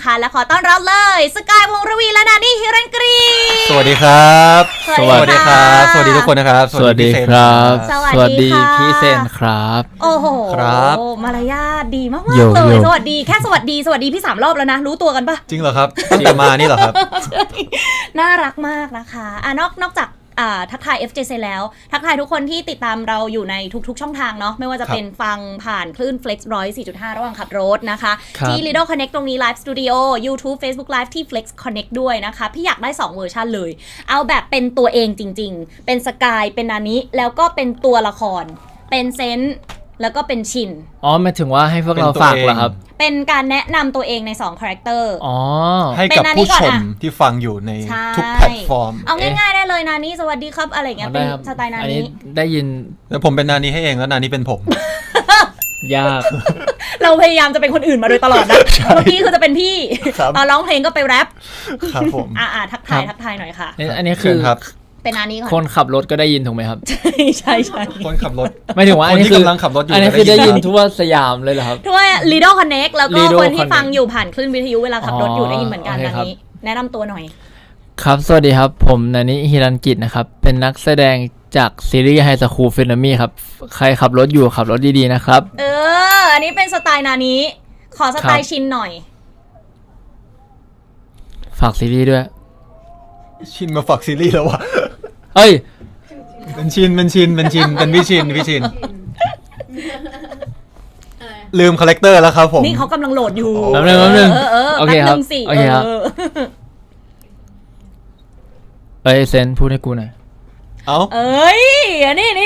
นะคะและขอต้อนรับเลยสกายวงศ์ระวีและนานี่ฮิรันกรีสวัสดีครับสวัสดีครับสวัสดีทุกคนนะครับสวัสดีครับสวัสดีพี่เซนครับโอ้โหครับมารยาทดีมากๆเลยสวัสดีแค่สวัสดีพี่3 รอบแล้วนะรู้ตัวกันปะจริงเหรอครับตั้งแต่มานี่เหรอครับน่ารักมากนะคะนอกจากทักทาย FJC แล้วทักทายทุกคนที่ติดตามเราอยู่ในทุกๆช่องทางเนาะไม่ว่าจะเป็นฟังผ่านคลื่น Flex 104.5 ระหว่างขับรถนะคะที่ Lido Connect ตรงนี้ Live Studio YouTube Facebook Live ที่ Flex Connect ด้วยนะคะพี่อยากได้2เวอร์ชันเลยเอาแบบเป็นตัวเองจริงๆเป็นสกายเป็นนานิแล้วก็เป็นตัวละครเป็นเซนต์แล้วก็เป็นชินหมายถึงว่าให้พวกเราฝากเหรอครับเป็นการแนะนำตัวเองใน2คาแรคเตอร์ให้กับผู้ชมที่ฟังอยู่ในทุกแพลตฟอร์มเอาง่ายๆได้เลยนานี่สวัสดีครับอะไรอย่างเงี้ยเป็นสไตล์นานี่ได้ยินแล้วผมเป็นนานี่ให้เองแล้วนานี่เป็นผมยากเราพยายามจะเป็นคนอื่นมาโดยตลอดนะเมื่อกี้คือจะเป็นพี่ตอนร้องเพลงก็ไปแรปครับผมทักทายหน่อยค่ะอันนี้คือเป็นนานี่ก่อนคนขับรถก็ได้ยินถูกไหมครับใช่คนขับรถไม่ถึงว่าอันนี้คือกำลังขับรถอยู่อันนี้คือได้ยินทั่วสยามเลยเหรอครับทั่ว Lido Connect แล้วก็คนที่ฟังอยู่ผ่านคลื่นวิทยุเวลาขับรถอยู่ได้ยินเหมือนกันนานี่แนะนำตัวหน่อยครับสวัสดีครับผมนานิฮิรันกิจนะครับเป็นนักแสดงจากซีรีส์ไฮสคูลเฟนมี่ครับใครขับรถอยู่ขับรถดีๆนะครับอันนี้เป็นสไตล์นานิขอสไตล์ชินหน่อยฝากซีรีส์ด้วยชินมาฝากซีรีส์แล้ววะเอ้ยเป็นชินเป็นวิชินลืมคาแรคเตอร์แล้วครับผมนี่เขากำลังโหลดอยู่แป๊บนึงโอเคครับโอเคครับเซนพูดให้กูหน่อย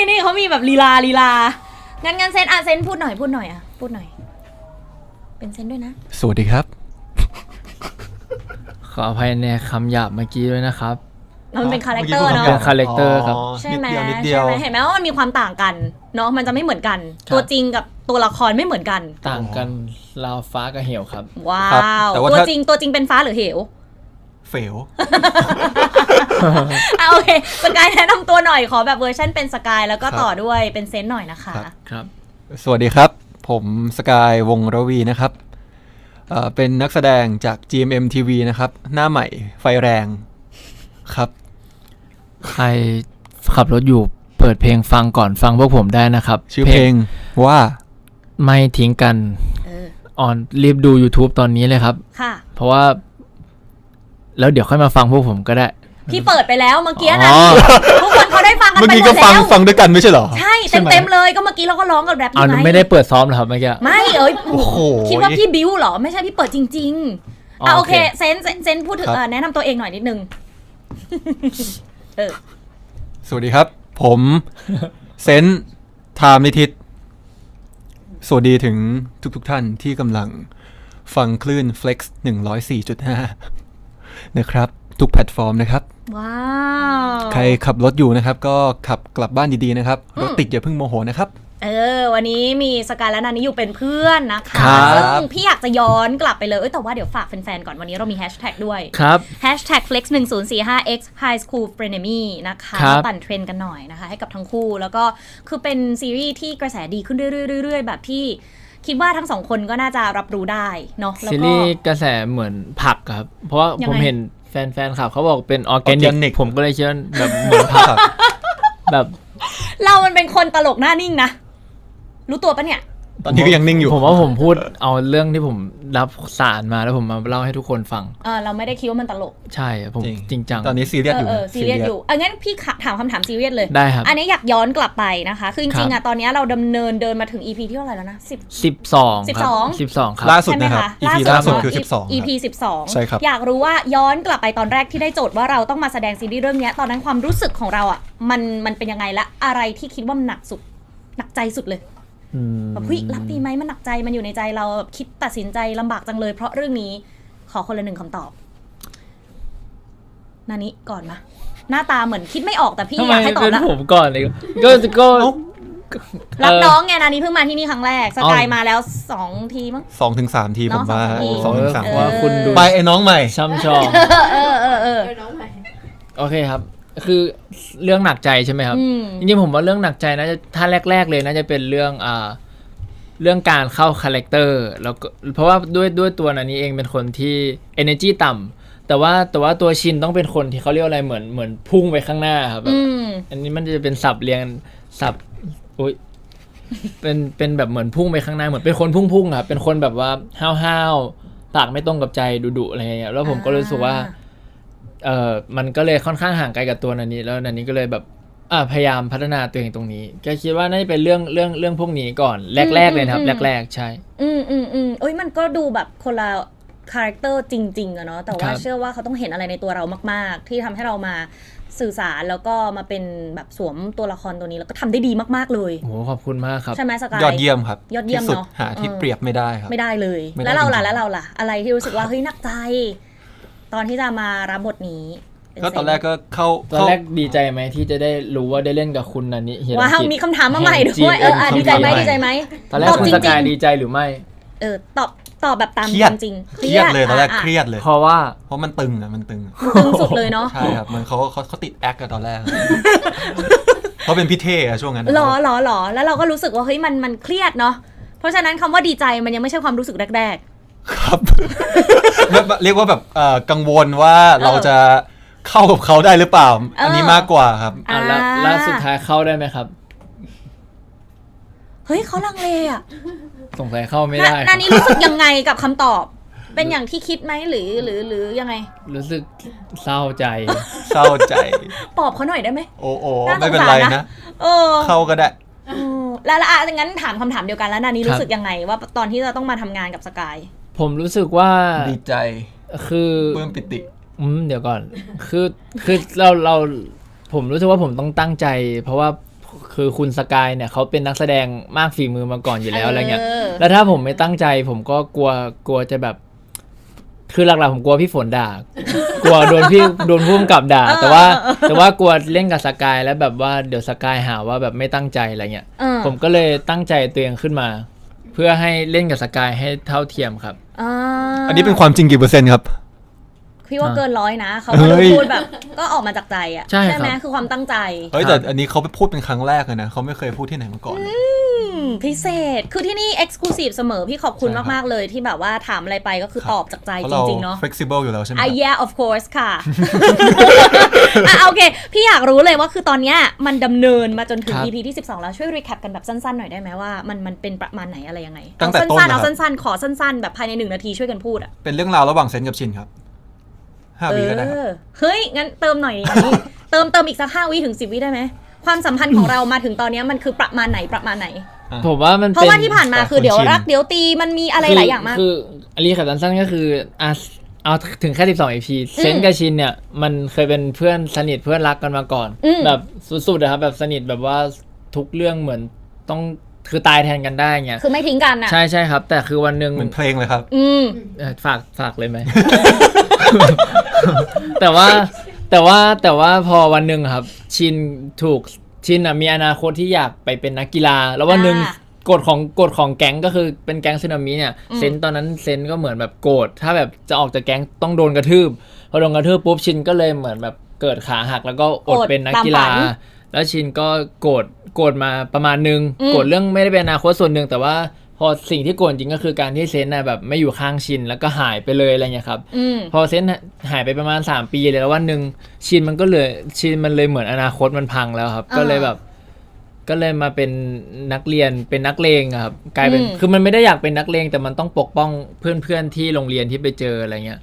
นี่เขามีแบบลีลางั้นเซนพูดหน่อยพูดหน่อยเป็นเซนด้วยนะสวัสดีครับขออภัยในคำหยาบเมื่อกี้ด้วยนะครับมันเป็นคาแรคเตอร์เนาะเป็นคาแรคเตอร์ครับใช่ไหมเห็นไหมว่ามันมีความต่างกันเนาะมันจะไม่เหมือนกันตัวจริงกับตัวละครไม่เหมือนกันต่างกันราวฟ้ากับเหวครับว้าวตัวจริงเป็นฟ้าหรือเหวเฟลโอเคสกายแนะนำตัวหน่อยขอแบบเวอร์ชันเป็นสกายแล้วก็ต่อด้วยเป็นเซนหน่อยนะคะครับสวัสดีครับผมสกายวงศ์ระวีนะครับเป็นนักแสดงจาก GMM TV นะครับหน้าใหม่ไฟแรงครับใครขับรถอยู่เปิดเพลงฟังก่อนฟังพวกผมได้นะครับชื่อเพลงว่าไม่ทิ้งกันรีบดู YouTube ตอนนี้เลยครับค่ะเพราะว่าแล้วเดี๋ยวค่อยมาฟังพวกผมก็ได้พี่เปิดไปแล้วเมื่อกี้นะทุกคนเขาได้ฟังกันไปหมดแล้วเมื่อกี้ก็ฟังด้วยกันไม่ใช่เหรอใช่เต็มเลยก็เมื่อกี้เราก็ร้องกับแรปอยู่ไงไม่ได้เปิดซ้อมเหรอครับเมื่อกี้ไม่คิดว่าพี่บิ้วเหรอไม่ใช่พี่เปิดจริงๆโอเคเซนพูดถึงแนะนำตัวเองหน่อยนิดนึงสวัสดีครับผมเซนไทม์นิทิศสวัสดีถึงทุกท่านที่กำลังฟังคลื่น Flex 104.5 นะครับทุกแพลตฟอร์มนะครับว้าว ใครขับรถอยู่นะครับก็ขับกลับบ้านดีๆนะครับรถติดอย่าเพิ่งโมโหนะครับวันนี้มีสกายและนานี่อยู่เป็นเพื่อนนะคะซึ่งพี่อยากจะย้อนกลับไปเลยแต่ว่าเดี๋ยวฝากแฟนๆก่อนวันนี้เรามีแฮชแท็กด้วยครับ Hashtag Flex 1045x High School Frenemy นะคะปั่นเทรนกันหน่อยนะคะให้กับทั้งคู่แล้วก็คือเป็นซีรีส์ที่กระแสดีขึ้นเรื่อยๆแบบที่คิดว่าทั้งสองคนก็น่าจะรับรู้ได้เนาะซีรีส์กระแสเหมือนผักครับเพราะว่าผมเห็นแฟนๆเขาบอกเป็นออร์แกนิกผมก็เลยเชื่อแบบเหมือนผักแบบเรามันเป็นคนตลกหน้านิ่งนะรู้ตัวปะเนี่ยตอนนี้ก็ยังนิ่งอยู่ผมว่าผมพูดเอาเรื่องที่ผมรับสารมาแล้วผมมาเล่าให้ทุกคนฟังเราไม่ได้คิดว่ามันตลกใช่ผมจริงจังตอนนี้ซีเรียสอยู่ซีเรียสอยู่งั้นพี่ถามคำถามซีเรียสเลยได้ครับอันนี้อยากย้อนกลับไปนะคะคือจริงๆตอนนี้เราเดินมาถึง EP ที่เท่าไหร่แล้วนะ12ครับล่าสุดนะครับ EP ล่าสุดคือ12 EP 12ใช่ครับอยากรู้ว่าย้อนกลับไปตอนแรกที่ได้โจทย์ว่าเราต้องมาแสดงซีรีส์เรื่องนี้ตอนนั้นความรู้สึกของเรามันเป็นยังไงและอะไรที่คิดว่ามันหนักใจสุดเลยแบบรับดีไหมมันหนักใจมันอยู่ในใจเราคิดตัดสินใจลำบากจังเลยเพราะเรื่องนี้ขอคนละ1คำตอบนานิก่อนมาหน้าตาเหมือนคิดไม่ออกแต่พี่อยากให้ตอบแล้วผมก่อนเลยก็รับน้องไงนานิเพิ่งมาที่นี่ครั้งแรกสกายมาแล้ว2ทีมั้ง2 ถึง 3 ทีผมว่า2 ถึง 3 ว่าคุณดูไปไอ้น้องใหม่ช่ำชองน้องใหม่โอเคครับคือเรื่องหนักใจใช่ไหมครับจริงๆผมว่าเรื่องหนักใจน่าจะถ้าแรกๆเลยน่าจะเป็นเรื่อง เรื่องการเข้าคาแรคเตอร์แล้วก็เพราะว่าด้วยตัวนันนี้เองเป็นคนที่ energy ต่ำแต่ว่าตัวชินต้องเป็นคนที่เขาเรียกอะไรเหมือนพุ่งไปข้างหน้าครับแบบอันนี้มันจะเป็นศัพท์เรียงศัพท์อุ้ยเป็นแบบเหมือนพุ่งไปข้างหน้าเหมือนเป็นคนพุ่งครับเป็นคนแบบว่าห้าวปากไม่ตรงกับใจดุๆอะไรอย่างเงี้ยแล้วผมก็รู้สึกว่ามันก็เลยค่อนข้างห่างไกลกับตัวนันนี้แล้วนันนี้ก็เลยแบบพยายามพัฒนาตัวเองตรงนี้ก็คิดว่าน่าจะเป็นเรื่องพวกนี้ก่อนแรกๆเลยนะครับแรกๆใช่เอ้ยมันก็ดูแบบคนละคาแรคเตอร์จริงๆอะเนาะแต่ว่าเชื่อว่าเขาต้องเห็นอะไรในตัวเรามากๆที่ทำให้เรามาสื่อสารแล้วก็มาเป็นแบบสวมตัวละครตัวนี้แล้วก็ทำได้ดีมากๆเลยโอ้ขอบคุณมากครับใช่ไหมสกายยอดเยี่ยมครับยอดเยี่ยมเนาะหาที่เปรียบไม่ได้ครับไม่ได้เลยแล้วเราล่ะอะไรที่รู้สึกว่าเฮ้ยหนักใจตอนที่จะมารับบทนี้ก็ตอนแรกก็ตอนแรกดีใจไหมที่จะได้รู้ว่าได้เล่นกับคุณนันนี่ว้าวมีคำถามมาใหม่ด้วยดีใจไหมตอนแรกคุณสกายดีใจหรือไม่ตอบแบบตามความจริงเครียดเลยตอนแรกเครียดเลยเพราะมันตึงมันตึงสุดเลยเนาะใช่ครับมันเขาติดแอคกันตอนแรกเขาเป็นพี่เท่อะช่วงนั้นหรอแล้วเราก็รู้สึกว่าเฮ้ยมันเครียดเนาะเพราะฉะนั้นคำว่าดีใจมันยังไม่ใช่ความรู้สึกแรกๆครับเรียกว่าแบบกังวลว่าเราจะเข้ากับเขาได้หรือเปล่าอันนี้มากกว่าครับแล้วสุดท้ายเข้าได้ไหมครับเฮ้ยเขาลังเลอะสงสัยเข้าไม่ได้นานี้รู้สึกยังไงกับคำตอบเป็นอย่างที่คิดไหมหรือยังไงรู้สึกเศร้าใจปอบเขาหน่อยได้ไหมโอ้ไม่เป็นไรนะเข้าก็ได้แล้วงั้นถามคำถามเดียวกันแล้วนานี้รู้สึกยังไงว่าตอนที่เราต้องมาทำงานกับสกายผมรู้สึกว่าดีใจคือปลื้มปิติเดี๋ยวก่อนคือเราผมรู้สึกว่าผมต้องตั้งใจเพราะว่าคือคุณสกายเนี่ยเขาเป็นนักแสดงมากฝีมือมาก่อนอยู่แล้วอะไรเงี้ยแล้วถ้าผมไม่ตั้งใจผมก็กลัวจะแบบคือหลักๆผมกลัวพี่ฝนด่ากลัวโดนพุ่มกับด่าแต่ว่ากลัวเล่นกับสกายแล้วแบบว่าเดี๋ยวสกายหาว่าแบบไม่ตั้งใจอะไรเงี้ยผมก็เลยตั้งใจตัวเองขึ้นมาเพื่อให้เล่นกับสกายให้เท่าเทียมครับอันนี้เป็นความจริงกี่เปอร์เซ็นต์ครับพี่ว่าเกิน100นะเขาพูดแบบก็ออกมาจากใจอ่ะใช่ไหมคือความตั้งใจแต่อันนี้เขาไปพูดเป็นครั้งแรกเลยนะเขาไม่เคยพูดที่ไหนมาก่อนพิเศษคือที่นี่ exclusive เสมอพี่ขอบคุณมากๆเลยที่แบบว่าถามอะไรไปก็คือตอบจากใจจริงๆเนาะ flexible อยู่แล้วใช่ไหมyeah of course ค่ะโอเคพี่อยากรู้เลยว่าคือตอนนี้มันดำเนินมาจนถึง EP ที่12แล้วช่วย recap กันแบบสั้นๆหน่อยได้ไหมว่ามันเป็นประมาณไหนอะไรยังไงตั้งแต่ต้นเอาสั้นๆขอสั้นๆแบบภายใน1 นาทีช่วยกันพูดอ่ะเป็นเรื่องราวระหว่างเซนกับชินครับ5 วิก็ได้ครับเฮ้ยงั้นเติมหน่อยอันนี้เติมอีกสัก5 วิถึง10 วิได้ไหมความสัมพันธ์ของเรามาถึงตอนนี้มันคือประมาณไหนผมว่ามันเพราะว่าที่ผ่านมาคือเดี๋ยวรักเดี๋ยวตีมันมีอะไรหลายอย่างมากคืออลีกับสั้นๆก็คือเอาถึงแค่12 EP เซนกับชินเนี่ยมันเคยเป็นเพื่อนสนิทเพื่อนรักกันมาก่อนแบบสุดๆนะครับแบบสนิทแบบว่าทุกเรื่องเหมือนต้องคือตายแทนกันได้เงี้ยคือไม่ทิ้งกันอ่ะใช่ครับแต่คือวันนึงเหมือนเพลงเลยครับฝากเลยไหม แต่ว่าพอวันนึงครับชินมีอนาคตที่อยากไปเป็นนักกีฬาแล้ววันนึงกฎของแก๊งก็คือเป็นแก๊งสึนามิเนี่ยเซนตอนนั้นเซนก็เหมือนแบบโกรธถ้าแบบจะออกจากแก๊งต้องโดนกระทืบพอโดนกระทืบปุ๊บชินก็เลยเหมือนแบบเกิดขาหักแล้วก็อดเป็นนักกีฬาแล้วชินก็โกรธมาประมาณนึงโกรธเรื่องไม่ได้เป็นอนาคตส่วนหนึ่งแต่ว่าพอสิ่งที่โกรธจริงก็คือการที่เซนน่ะแบบไม่อยู่ข้างชินแล้วก็หายไปเลยอะไรเงี้ยครับพอเซนหายไปประมาณ3 ปีเลยแล้ววันนึงชินมันเลยเหมือนอนาคตมันพังแล้วครับก็เลยมาเป็นนักเรียนเป็นนักเลงครับกลายเป็นคือมันไม่ได้อยากเป็นนักเลงแต่มันต้องปกป้องเพื่อนๆที่โรงเรียนที่ไปเจออะไรเงี้ย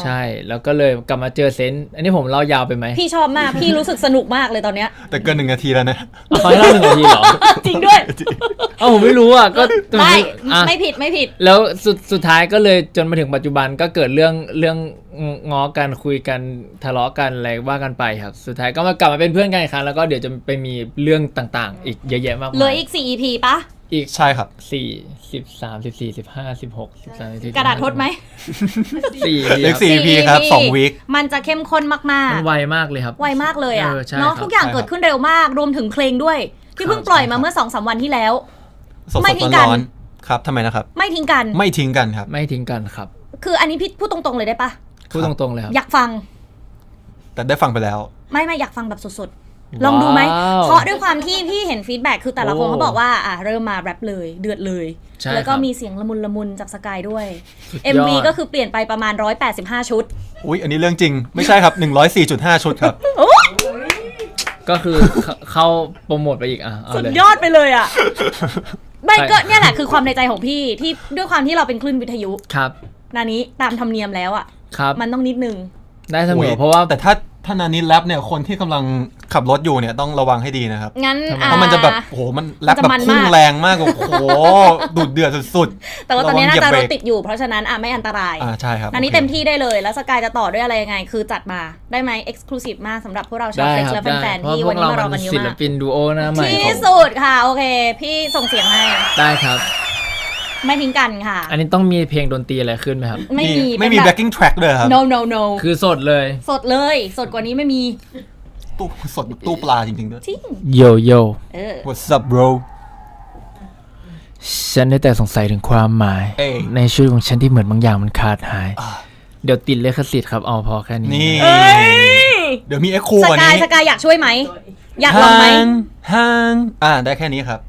ใช่แล้วก็เลยกลับมาเจอเซนอันนี้ผมเล่ายาวไปไหมพี่ชอบมากพี่รู้สึกสนุกมากเลยตอนเนี้ยแต่เกิน1 นาทีแล้วนะเขาเล่า1 นาทีเหรอจริงด้วยผมไม่รู้อ่ะก็ไม่ผิดแล้วสุดท้ายก็เลยจนมาถึงปัจจุบันก็เกิดเรื่องง้อกันคุยกันทะเลาะกันอะไรว่ากันไปครับสุดท้ายก็มากลับมาเป็นเพื่อนกันอีกครั้งแล้วก็เดี๋ยวจะไปมีเรื่องต่างๆอีกเยอะแยะมากมายเหลืออีก4 EP ปะอีกใช่ครับ4 13 14 15 16 13 กระดาษทดไหม4 EP ครับ2 วีคมันจะเข้มข้นมากๆมันไวมากเลยครับไวมากเลยอ่ะเนาะทุกอย่างเกิดขึ้นเร็วมากรวมถึงเพลงด้วยที่เพิ่งปล่อยมาเมื่อ 2-3 วันที่แล้วไม่ทิ้งกันครับทำไมนะครับไม่ทิ้งกันไม่ทิ้งกันครับไม่ทิ้งกันครับคืออันนี้พี่พูดตรงๆเลยได้ปะพูดตรงๆเลยครับแต่ได้ฟังไปแล้วไม่อยากฟังแบบสด ลองดูไหม ว้าว เพราะด้วยความที่พี่เห็นฟีดแบ็กคือแต่ละคนเขาบอกว่าเริ่มมาแรปเลยเดือดเลย ใช่ แล้วก็ ครับ มีเสียงละมุนจากสกายด้วย สุดยอด MV ก็คือเปลี่ยนไปประมาณ185ชุด อุ้ยอันนี้เรื่องจริงไม่ใช่ครับ 104.5 ชุดครับ ก็คือเข้าโปรโมทไปอีกเอา สุด เลย ยอดไปเลยอ่ะ ไม่ ใช่ ก็เนี่ยแหละคือความในใจของพี่ที่ด้วยความที่เราเป็นคลื่นวิทยุ ครับ นานี้ตามธรรมเนียมแล้วอ่ะ ครับ มันต้องนิดนึง ได้เสม โอ้ อย เพราะว่า แต่ถ้านานี้แรปเนี่ยคนที่กำลังขับรถอยู่เนี่ยต้องระวังให้ดีนะครับ งั้น เพราะมันจะแบบโอ้โหมันแรปแบบ มันจะมัน พุ่ง มาก แรงมากโอ้โหดุเดือดสุด แต่ว่าตอนนี้ ระวั น่าง เหยียบ จะ เบ ร ร ถ ก ติดอยู่เพราะฉะนั้นไม่อันตราย ใช่ครับ อันนี้ โอค เต็มที่ได้เลยแล้วสกายจะต่อด้วยอะไรยังไง คือจัดมาได้ไหม exclusive มากสำหรับพวกเราชาว ได้ เฟซ ครับ และ ได้ แฟน เพ ๆ ราะ ที่ พว วัน ก นี้ เรา มารอ มั กัน น เยอะ ศิล มาก ปินดูโอหน้าใหม่ ที่ ของ สุดค่ะโอเค พี่ส่งเสียงให้ ได้ครับ ไม่ทิ้งกันค่ะ อันนี้ต้องมีเพลงดนตรีอะไรขึ้นไหมครับ ไม่มี ไม่มี เป็นแบบ backing track เลยครับ no no no คือสดเลย สดเลยสดกว่านี้ไม่มี ตู้สดแบบตู้ปลาจริงๆด้วย จริง โยโย่ What's up bro ฉันได้แต่สงสัยถึงความหมาย เอ้ย ในชีวิตของฉันที่เหมือนบางอย่างมันขาดหาย เดี๋ยวติดเลขสิทธิ์ครับเอาพอแค่นี้ นี่ เอ้ย เดี๋ยวมีเอ็กคู ส วัน กาย นี้ สกายอยากช่วยไหม อยากลองไหม ห่างได้แค่นี้ครับ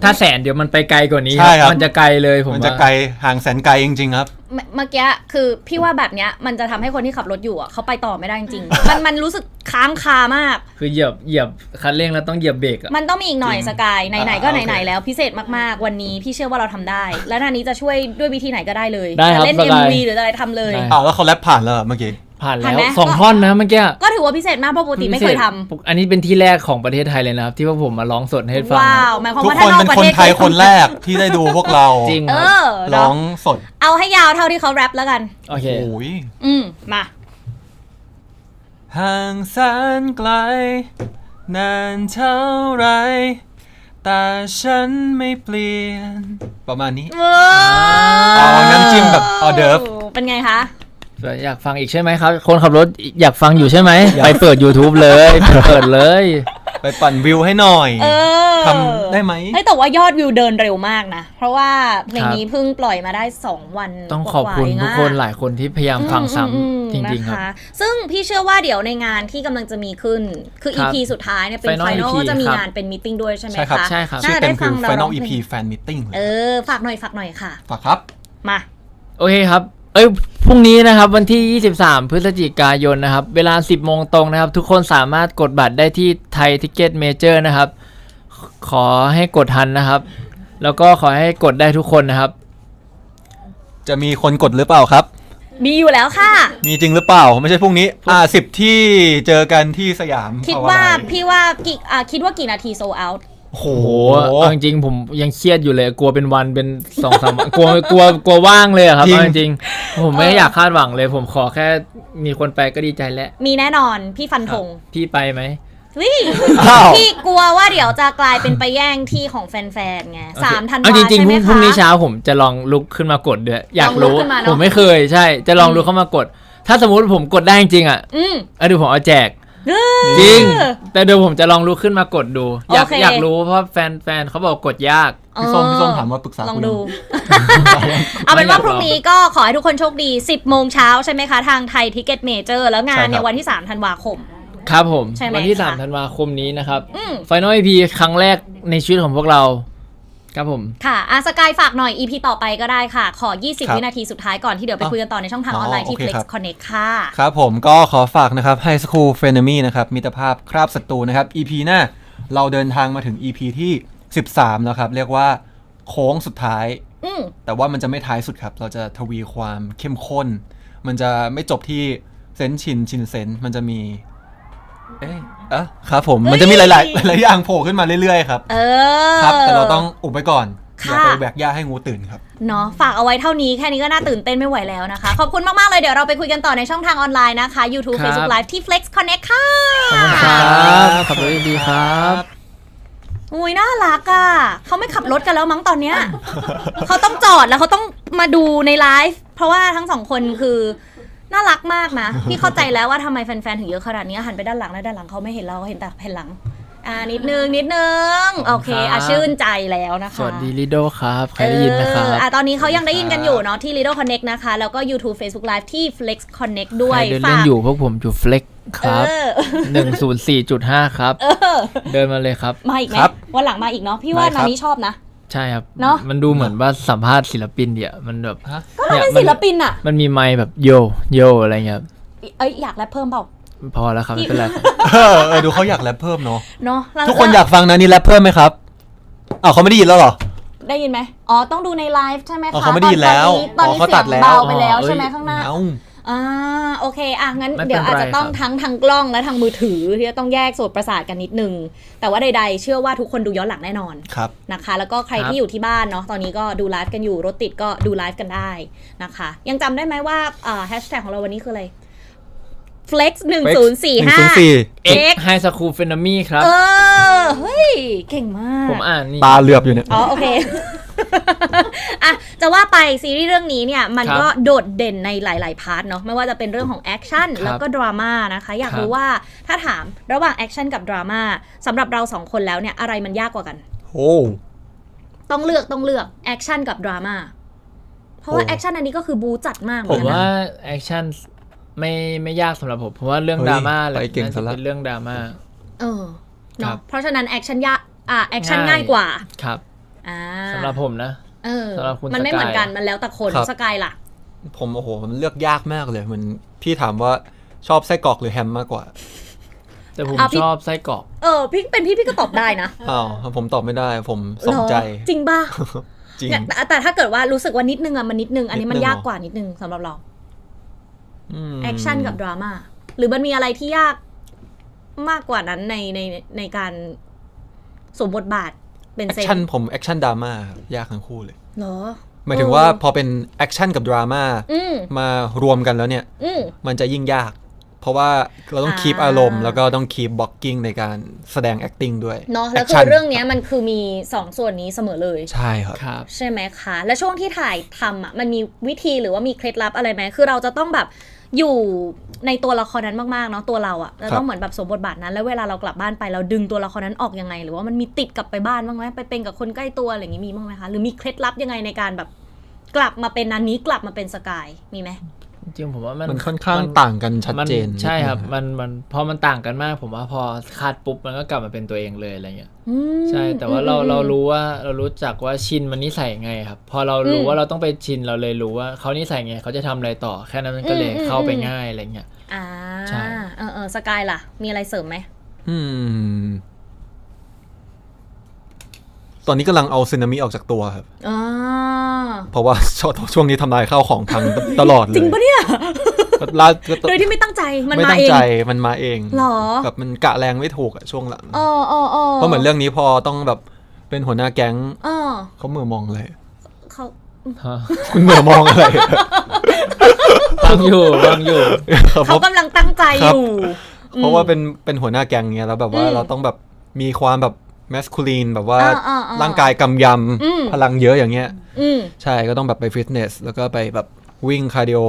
ถ้าแสนเดี๋ยวมันไปไกลกว่านี้ ใช่ครับ มันจะไกลเลยผม มันจะ ว่า ไกลห่างแสนไกลจริงๆครับ เมื่อกี้คือพี่ว่าแบบเนี้ยมันจะทำให้คนที่ขับรถอยู่อ่ะเขาไปต่อไม่ได้จริงๆ มันรู้สึกค้างคามาก คือเหยียบคันเร่งแล้วต้องเหยียบเบรกอะ มันต้องมีอีกหน่อย จริง สกายไหนๆก็ โอเค ไหนๆแล้วพิเศษมากๆวันนี้พี่เชื่อว่าเราทำได้ และนานี้จะช่วยด้วยวิธีไหนก็ได้เลย ได้ครับ จะเล่น สกาย MV หรืออะไรทำเลย ได้ แล้วเขาแรปผ่านแล้วเหรอเมื่อกี้ ผ่าน ผ่าน แล้ว ไหม 2 ท่อนนะเมื่อกี้ ก็ถือว่าพิเศษมากเพราะปกติไม่เคยทำ อันนี้เป็นที่แรกของประเทศไทยเลยนะครับ ที่ว่าผมมาร้องสดให้ฟัง ว้าวหมายความ ทุก ว่า ค ถ้าน นอก เป็น ประ คน เทศ ไทยคนแรกที่ได้ดูพวกเรา จริง เอ ครับ อ ร้องสด เอาให้ยาวเท่าที่เขาแรปแล้วกัน โอเค โอ้ย มา ห่างแสนไกล นานเท่าไร แต่ฉันไม่เปลี่ยน ประมาณนี้ เอาน้ำจิ้มแบบออเดิร์ฟ เป็นไงคะ อยากฟังอีกใช่ไหมครับ คนขับรถอยากฟังอยู่ใช่ไหม ไปเปิด YouTube เลยเปิดเลย ไปปั่นวิวให้หน่อย เออ ทำได้ไหม เฮ้ยแต่ว่ายอดวิวเดินเร็วมากนะ เพราะว่าเพลงนี้เพิ่งปล่อยมาได้ 2 วัน ต้องขอบคุณ กว่าๆ ทุกคนหลายคนที่พยายามฟังซ้ำจริงๆครับ นะคะซึ่งพี่เชื่อว่าเดี๋ยวในงานที่กำลังจะมีขึ้น คือ ครับ EP สุดท้ายเนี่ยเป็น Final Final EP ก็จะมี ครับ งานเป็นมีตติ้งด้วยใช่ไหม ใช่ครับ คะ ใช่ครับ ชื่อ น่าจะ เต็ ได้ ม ฟั คื ง อ เราร้ Final องเพล EP ง Fan Meeting เลย ฝากหน่อยค่ะ ฝากครับ มา โอเคครับ พรุ่งนี้นะครับวันที่ 23 พฤศจิกายนนะครับ เวลา 10 โมงตรงนะครับ ทุกคนสามารถกดบัตรได้ที่ไทยทิกเก็ตเมเจอร์นะครับ ขอให้กดทันนะครับ แล้วก็ขอให้กดได้ทุกคนนะครับ จะมีคนกดหรือเปล่าครับ มีอยู่แล้วค่ะ มีจริงหรือเปล่า ไม่ใช่พรุ่งนี้10 ที่เจอกันที่สยาม คิด เอ ว่า อะไร พี่ว่าคิดว่ากี่นาทีโซเอาท์ โอ้โห โอ้โหเอาจริงๆผมยังเครียดอยู่เลย กลัวเป็นวันเป็น 2-3 วัน กลัวว่างเลยอะครับเอาจริงๆผมไม่อยากคาดหวังเลย ผมขอแค่มีคนไปก็ดีใจแล้ว มีแน่นอนพี่ฟันธง พี่ไปไหม วิ อ้าว พี่กลัวว่าเดี๋ยวจะกลายเป็นไปแย่งที่ของแฟนๆไง3 ธันวา เอาจริง ใช่ไหม ๆพรุ่งนี้ คะ เช้าผมจะลองลุกขึ้นมากดด้วยอยากรู้ ลองลุกขึ้นมาเนอะ ผมไม่เคยใช่ จะลองลุกเข้ามากด ถ้าสมมุติผมกดได้จริงๆอ่ะ อืม เดี๋ยวผมเอาแจก เออ จริง แต่เดี๋ยวผมจะลองลุกขึ้นมากดดู อยาก โอเค อยากรู้เพราะแฟนเขาบอกกดยาก พี่ส้มถามว่าปรึกษา ลอง คุณ ดู เอาเป็นว่าพรุ่งนี้ก็ขอให้ทุกคนโชคดี 10 โมงเช้าใช่ไหมคะ ทางไทยทิกเก็ตเมเจอร์แล้วงานในยวันที่ 3 ธันวาคม ครับผม ใช่ไหม วันที่ คะ 3 ธันวาคมนี้นะครับ อืม Final EP ครั้งแรกในชีวิตของพวกเรา ครับผม ค่ะสกายฝากหน่อย EP ต่อไปก็ได้ค่ะ ขอ ครั 20 บ วินาทีสุดท้ายก่อนที่เดี๋ยวไปคุยกันต่อในช่องทางออนไลน์ที่ โอเค Flex ครับ Connect ค่ะ ครับผมก็ขอฝากนะครับ High School Frenemy นะครับมิตรภาพคราบศัตรูนะครับ EP หน้าเราเดินทางมาถึง EP ที่ 13 แล้วครับ เรียกว่าโค้งสุดท้าย อืม แต่ว่ามันจะไม่ท้ายสุดครับ เราจะทวีความเข้มข้น มันจะไม่จบที่เซนชินเซนมันจะมี ครับผม มันจะมีหลายอย่างโผล่ขึ้นมาเรื่อยๆครับ ครับ แต่เราต้องอุบไว้ก่อน อย่า ค่ะ ไปแบกหญ้าให้งูตื่นครับ เนาะฝากเอาไว้เท่านี้แค่นี้ก็น่าตื่นเต้นไม่ไหวแล้วนะคะ ขอบคุณมาก ๆ เลยเดี๋ยวเราไปคุยกันต่อในช่องทางออนไลน์นะคะ YouTube ครับ Facebook Live ที่ Flex Connect ค่ะ ขอบคุณครับขอบคุณดีครับ อุ้ยน่ารักอ่ะเขาไม่ขับรถกันแล้วมั้งตอนเนี้ย เขาต้องจอดแล้วเขาต้องมาดูในไลฟ์เพราะว่าทั้งสองคนคือน่ารักมากนะ พี่เข้าใจแล้วว่าทำไมแฟนๆถึงเยอะขนาดนี้หันไปด้านหลังแล้วด้านหลังเขาไม่เห็นเราเห็นแต่แผ่นหลัง นิดนึงโอเคชื่นใจแล้วนะคะสวัสดีลิโดครับใครได้ยินนะครับตอนนี้เขายังได้ยินกันอยู่เนาะที่ Lido Connect นะคะแล้วก็ YouTube Facebook Live ที่ Flex Connect ด้วย ใครเดินเล่นอยู่พวกผมอยู่ Flex ครับ104.5 ครับเดินมาเลยครับมาอีกไหมวันหลังมาอีกเนาะพี่ว่านานี้ชอบนะใช่ครับเนาะมันดูเหมือนว่าสัมภาษณ์ศิลปินเดี๋ยวมันแบบก็เราเป็นศิลปินอ่ะมันมีไมค์แบบโยอะไรเงี้ยอยากแรปเพิ่มเปล่าพอแล้วครับไม่เป็นไรดูเขาอยากแรปเพิ่มเนาะทุกคนอยากฟังนะนี่แรปเพิ่มไหมครับเขาไม่ได้ยินแล้วหรอได้ยินไหมต้องดูในไลฟ์ใช่ไหมคะเขาไม่ได้ยินแล้วตอนนี้เสียงเบาไปแล้วใช่ไหมข้างหน้าโอเคงั้นเดี๋ยวอาจจะต้องทั้งทางกล้องและทางมือถือที่จะต้องแยกโสตประสาทกันนิดนึงแต่ว่าใดๆเชื่อว่าทุกคนดูย้อนหลังแน่นอนนะคะแล้วก็ใครที่อยู่ที่บ้านเนาะตอนนี้ก็ดูไลฟ์กันอยู่รถติดก็ดูไลฟ์กันได้นะคะยังจำได้ไหมว่าแฮชแท็กของเราวันนี้คืออะไร Flex 1045 X High School Phenemy ครับเฮ้ยเก่งมากผมอ่านนี่ตาเหลือบอยู่เนี่ยโอเคจะว่าไปซีรีส์เรื่องนี้เนี่ยมันก็โดดเด่นในหลายๆพาร์ทเนาะไม่ว่าจะเป็นเรื่องของแอคชั่นแล้วก็ดราม่านะคะอยากรู้ว่าถ้าถามระหว่างแอคชั่นกับดราม่าสำหรับเราสองคนแล้วเนี่ยอะไรมันยากกว่ากันต้องเลือกแอคชั่นกับดราม่าเพราะว่าแอคชั่นอันนี้ก็คือบูจัดมากผมว่าแอคชั่นไม่ยากสำหรับผมเพราะว่าเรื่องดราม่าแหละเป็นเรื่องดราม่าเนาะเพราะฉะนั้นแอคชั่นแอคชั่นง่ายกว่าครับสำหรับผมนะสำหรับคุณมันไม่เหมือนกันมันแล้วแต่คนสกายล่ะผมมันเลือกยากมากเลยมันพี่ถามว่าชอบไส้กรอกหรือแฮมมากกว่าแต่ผมชอบไส้กรอกพี่เป็นพี่ก็ตอบได้นะผมตอบไม่ได้ผมสนใจจริงป่ะจริงแต่ถ้าเกิดว่ารู้สึกว่านิดนึงมันนิดนึงอันนี้มันยากกว่านิดนึงสำหรับเราแอคชั่นกับดราม่าหรือมันมีอะไรที่ยากมากกว่านั้นในการสวมบทบาทเป็นแอคชั่นผมแอคชั่นดราม่ายากทั้งคู่เลยเหรอหมายถึงว่าพอเป็นแอคชั่นกับดราม่ามารวมกันแล้วเนี่ยมันจะยิ่งยากเพราะว่าเราต้องคีปอารมณ์แล้วก็ต้องคีปบล็อกกิ้งในการแสดง acting ด้วยเนาะแล้วคือเรื่องนี้มันคือมี2ส่วนนี้เสมอเลยใช่ครับใช่ไหมคะและช่วงที่ถ่ายทำมันมีวิธีหรือว่ามีเคล็ดลับอะไรไหมคือเราจะต้องแบบอยู่ในตัวละครนั้นมากๆเนาะตัวเราเราต้องเหมือนแบบสวมบทบาทนั้นแล้วเวลาเรากลับบ้านไปเราดึงตัวละครนั้นออกยังไงหรือว่ามันมีติดกลับไปบ้านบ้างไหมไปเป็นกับคนใกล้ตัวอะไรอย่างนี้มีบ้างไหมคะหรือมีเคล็ดลับยังไงในการแบบกลับมาเป็นนันนี้กลับมาเป็นสกายมีไหมจริงผมว่ามันค่อนข้างต่างกันชัดเจนใช่ครับมันพอมันต่างกันมากผมว่าพอคาดปุ๊บมันก็กลับมาเป็นตัวเองเลยอะไรเงี้ยใช่แต่ว่าเรารู้จักว่าชินมันนิสัยไงครับพอเรารู้ว่าเราต้องไปชินเราเลยรู้ว่าเขานิสัยไงเขาจะทำอะไรต่อแค่นั้นมันก็เลยเข้าไปง่ายอะไรเงี้ยใช่สกายล่ะมีอะไรเสริมไหมตอนนี้กำลังเอาสึนามิออกจากตัวครับเพราะว่าช่วงนี้ทำลายข้าวของพังตลอดเลยจริงปะเนี่ยโดยที่ไม่ตั้งใจมันมาเองมันมาเองหรอแบบมันกะแรงไม่ถูกช่วงหลังเพราะเหมือนเรื่องนี้พอต้องแบบเป็นหัวหน้าแก๊งเขาเหมือมองอะไรเขาคุณเหมือมองอะไรฟังอยู่เขากำลังตั้งใจอยู่เพราะว่าเป็นหัวหน้าแก๊งเนี้ยแล้วแบบว่าเราต้องแบบมีความแบบแมสคูลีนแบบว่าร่างกายกำยำพลังเยอะอย่างเงี้ยใช่ก็ต้องแบบไปฟิตเนสแล้วก็ไปแบบวิ่งคาร์ดิโอ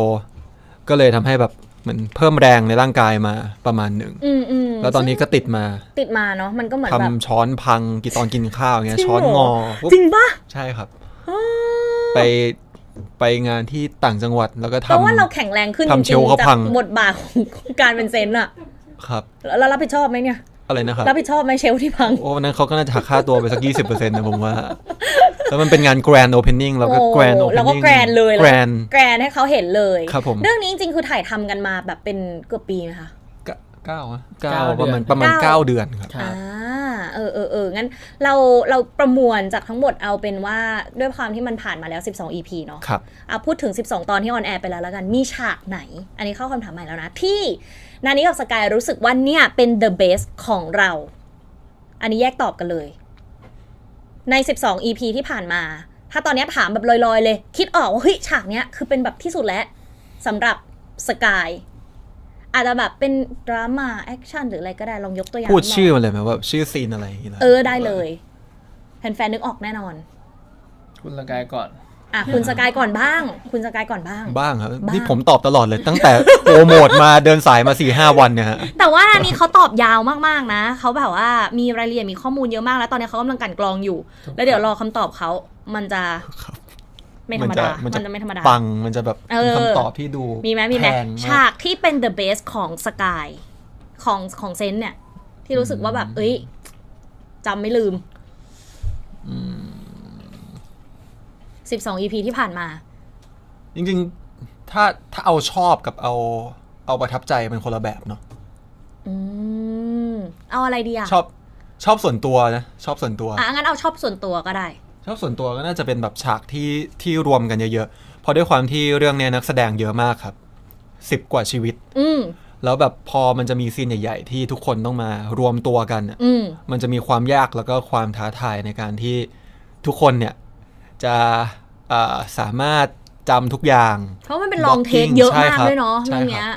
ก็เลยทำให้แบบเหมือนเพิ่มแรงในร่างกายมาประมาณหนึ่งแล้วตอนนี้ก็ติดมาเนาะมันก็เหมือนแบบทำช้อนพังตอนกินข้าวอย่างเงี้ยช้อนงอจริงปะใช่ครับไปงานที่ต่างจังหวัดแล้วก็ทำเพราะว่าเราแข็งแรงขึ้นจริงๆจากบทบาทของการเป็นเซนอะครับแล้วรับผิดชอบไหมเนี่ยอะไรนะครับรับผิดชอบไหมเชลที่พังวันนั้นเขาก็น่าจะหักค่าตัวไปสัก 20% นะผมว่าแล้วมันเป็นงาน Grand Opening แล้วก็ Grand Opening แล้วก็ Grand เลย Grand ให้เขาเห็นเลยครับผมเรื่องนี้จริงๆคือถ่ายทำกันมาแบบเป็นเกือบปีไหมคะ9ประมาณ9 เดือนครับงั้นเราประมวลจากทั้งหมดเอาเป็นว่าด้วยความที่มันผ่านมาแล้ว12 EP เนาะพูดถึง12ตอนที่ออนแอร์ไปแล้วกันมีฉากไหนอันนี้เข้าคำถามใหม่แล้วนะที่นานี้กับสกายรู้สึกว่าเนี่ยเป็น the best ของเราอันนี้แยกตอบกันเลยใน12 EP ที่ผ่านมาถ้าตอนนี้ถามแบบลอยๆเลยคิดออกว่าเฮ้ยฉากเนี้ยคือเป็นแบบที่สุดแล้วสำหรับสกายอาจจะแบบเป็นดราม่าแอคชั่นหรืออะไรก็ได้ลองยกตัวอย่างพูดชื่อมันเลยไหมว่าชื่อซีนอะไรได้เลยแฟนๆนึกออกแน่นอนคุณสกายก่อน คุณสกายก่อนบ้าง คุณสกายก่อนบ้าง บ้างครับ บ้าง นี่ผมตอบตลอดเลย ตั้งแต่โปรโมทมาเดินสายมา 4-5 วันเนี่ยฮะ แต่ว่าอันนี้เขาตอบยาวมากๆนะเขาแบบว่ามีรายละเอียดมีข้อมูลเยอะมากแล้วตอนนี้เขากำลังกลั่นกรองอยู่ แล้วเดี๋ยวรอคำตอบเขามันจะ ครับ ไม่ธรรมดา มันจะ ไม่ธรรมดา ปังมันจะแบบ เออ มีคำตอบที่ดู มีไหม แพง ฉากที่เป็น the best ของสกายของเซนเนี่ย ที่รู้สึกว่าแบบ เอ้ยจำไม่ลืม 12 EP ที่ผ่านมา จริงๆถ้าเอาชอบกับเอาประทับใจมันคนละแบบเนาะ เอาอะไรดีอ่ะ ชอบส่วนตัวนะชอบส่วนตัว งั้นเอาชอบส่วนตัวก็ได้ ชอบส่วนตัวก็น่าจะเป็นแบบฉากที่รวมกันเยอะๆเพราะด้วยความที่เรื่องเนี้ยนักแสดงเยอะมากครับ10 กว่าชีวิต แล้วแบบพอมันจะมีซีนใหญ่ๆที่ทุกคนต้องมารวมตัวกันอะมันจะมีความยากแล้วก็ความท้าทายในการที่ทุกคนเนี่ยจะสามารถจำทุกอย่าง เพราะมันเป็นลองเทคเยอะมาก ใช่ครับ ด้วยเนาะ ใช่ เรื่อง ครับ เนี้ย